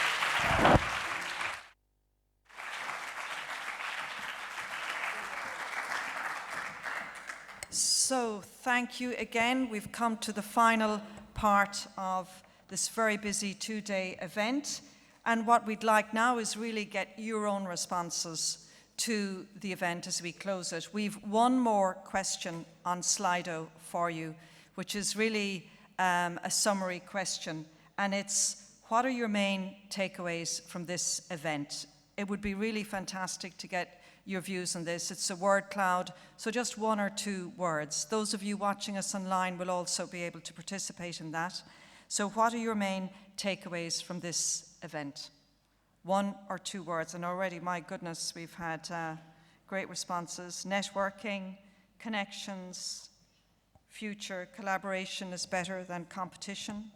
So, thank you again. We've come to the final part of this very busy 2-day event. And what we'd like now is really get your own responses to the event as we close it. We've one more question on Slido for you, which is really a summary question, and it's, what are your main takeaways from this event? It would be really fantastic to get your views on this. It's a word cloud, so just 1 or 2 words. Those of you watching us online will also be able to participate in that. So what are your main takeaways from this event? 1 or 2 words, and already, my goodness, we've had great responses. Networking, connections, future, collaboration is better than competition.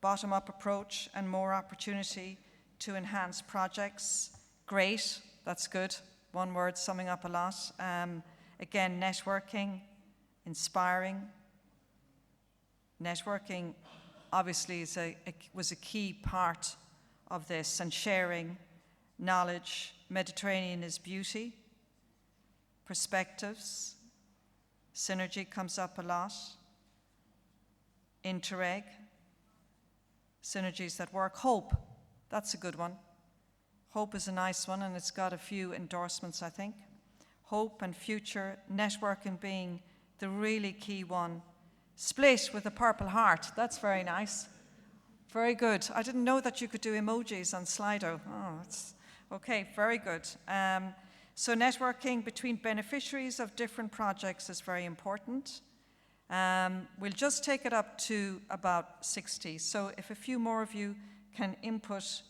Bottom-up approach and more opportunity to enhance projects. Great, that's good. 1 word summing up a lot. Again, networking, inspiring. Networking obviously was a key part of this, and sharing knowledge. Mediterranean is beauty. Perspectives. Synergy comes up a lot. Interreg. Synergies that work. Hope, that's a good one. Hope is a nice one, and it's got a few endorsements, I think. Hope and future, networking being the really key one. Split with a purple heart, that's very nice. Very good. I didn't know that you could do emojis on Slido. Oh, it's okay, very good. So networking between beneficiaries of different projects is very important. We'll just take it up to about 60. So if a few more of you can input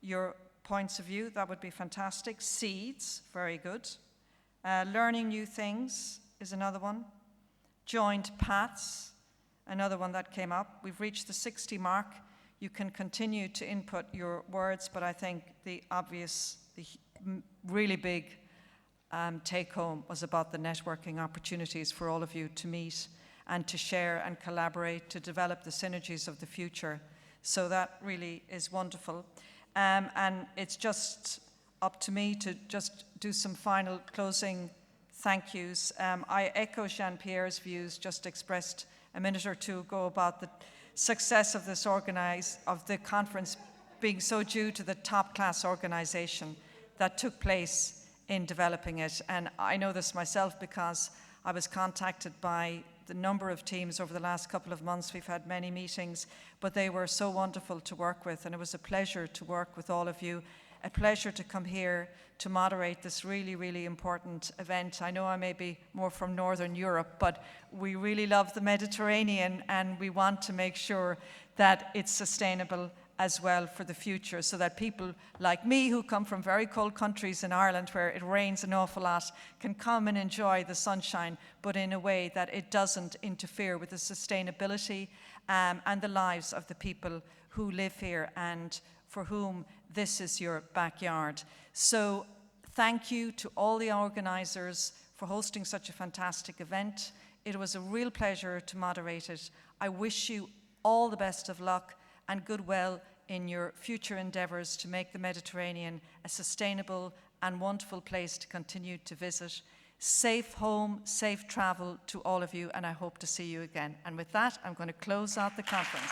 your points of view, that would be fantastic. Seeds, very good. Learning new things is another one. Joined paths, another one that came up. We've reached the 60 mark. You can continue to input your words, but I think the obvious, the really big take home was about the networking opportunities for all of you to meet and to share and collaborate to develop the synergies of the future. So that really is wonderful. And it's just up to me to just do some final closing thank yous. I echo Jean-Pierre's views just expressed a minute or 2 ago about the success of the conference being so due to the top-class organization that took place in developing it. And I know this myself because I was contacted by the number of teams over the last couple of months. We've had many meetings, but they were so wonderful to work with, and it was a pleasure to work with all of you, a pleasure to come here to moderate this really, really important event. I know I may be more from Northern Europe, but we really love the Mediterranean, and we want to make sure that it's sustainable as well for the future, so that people like me who come from very cold countries in Ireland where it rains an awful lot can come and enjoy the sunshine, but in a way that it doesn't interfere with the sustainability and the lives of the people who live here and for whom this is your backyard. So thank you to all the organizers for hosting such a fantastic event. It was a real pleasure to moderate it. I wish you all the best of luck and goodwill in your future endeavors to make the Mediterranean a sustainable and wonderful place to continue to visit. Safe home, safe travel to all of you, and I hope to see you again. And with that, I'm going to close out the conference.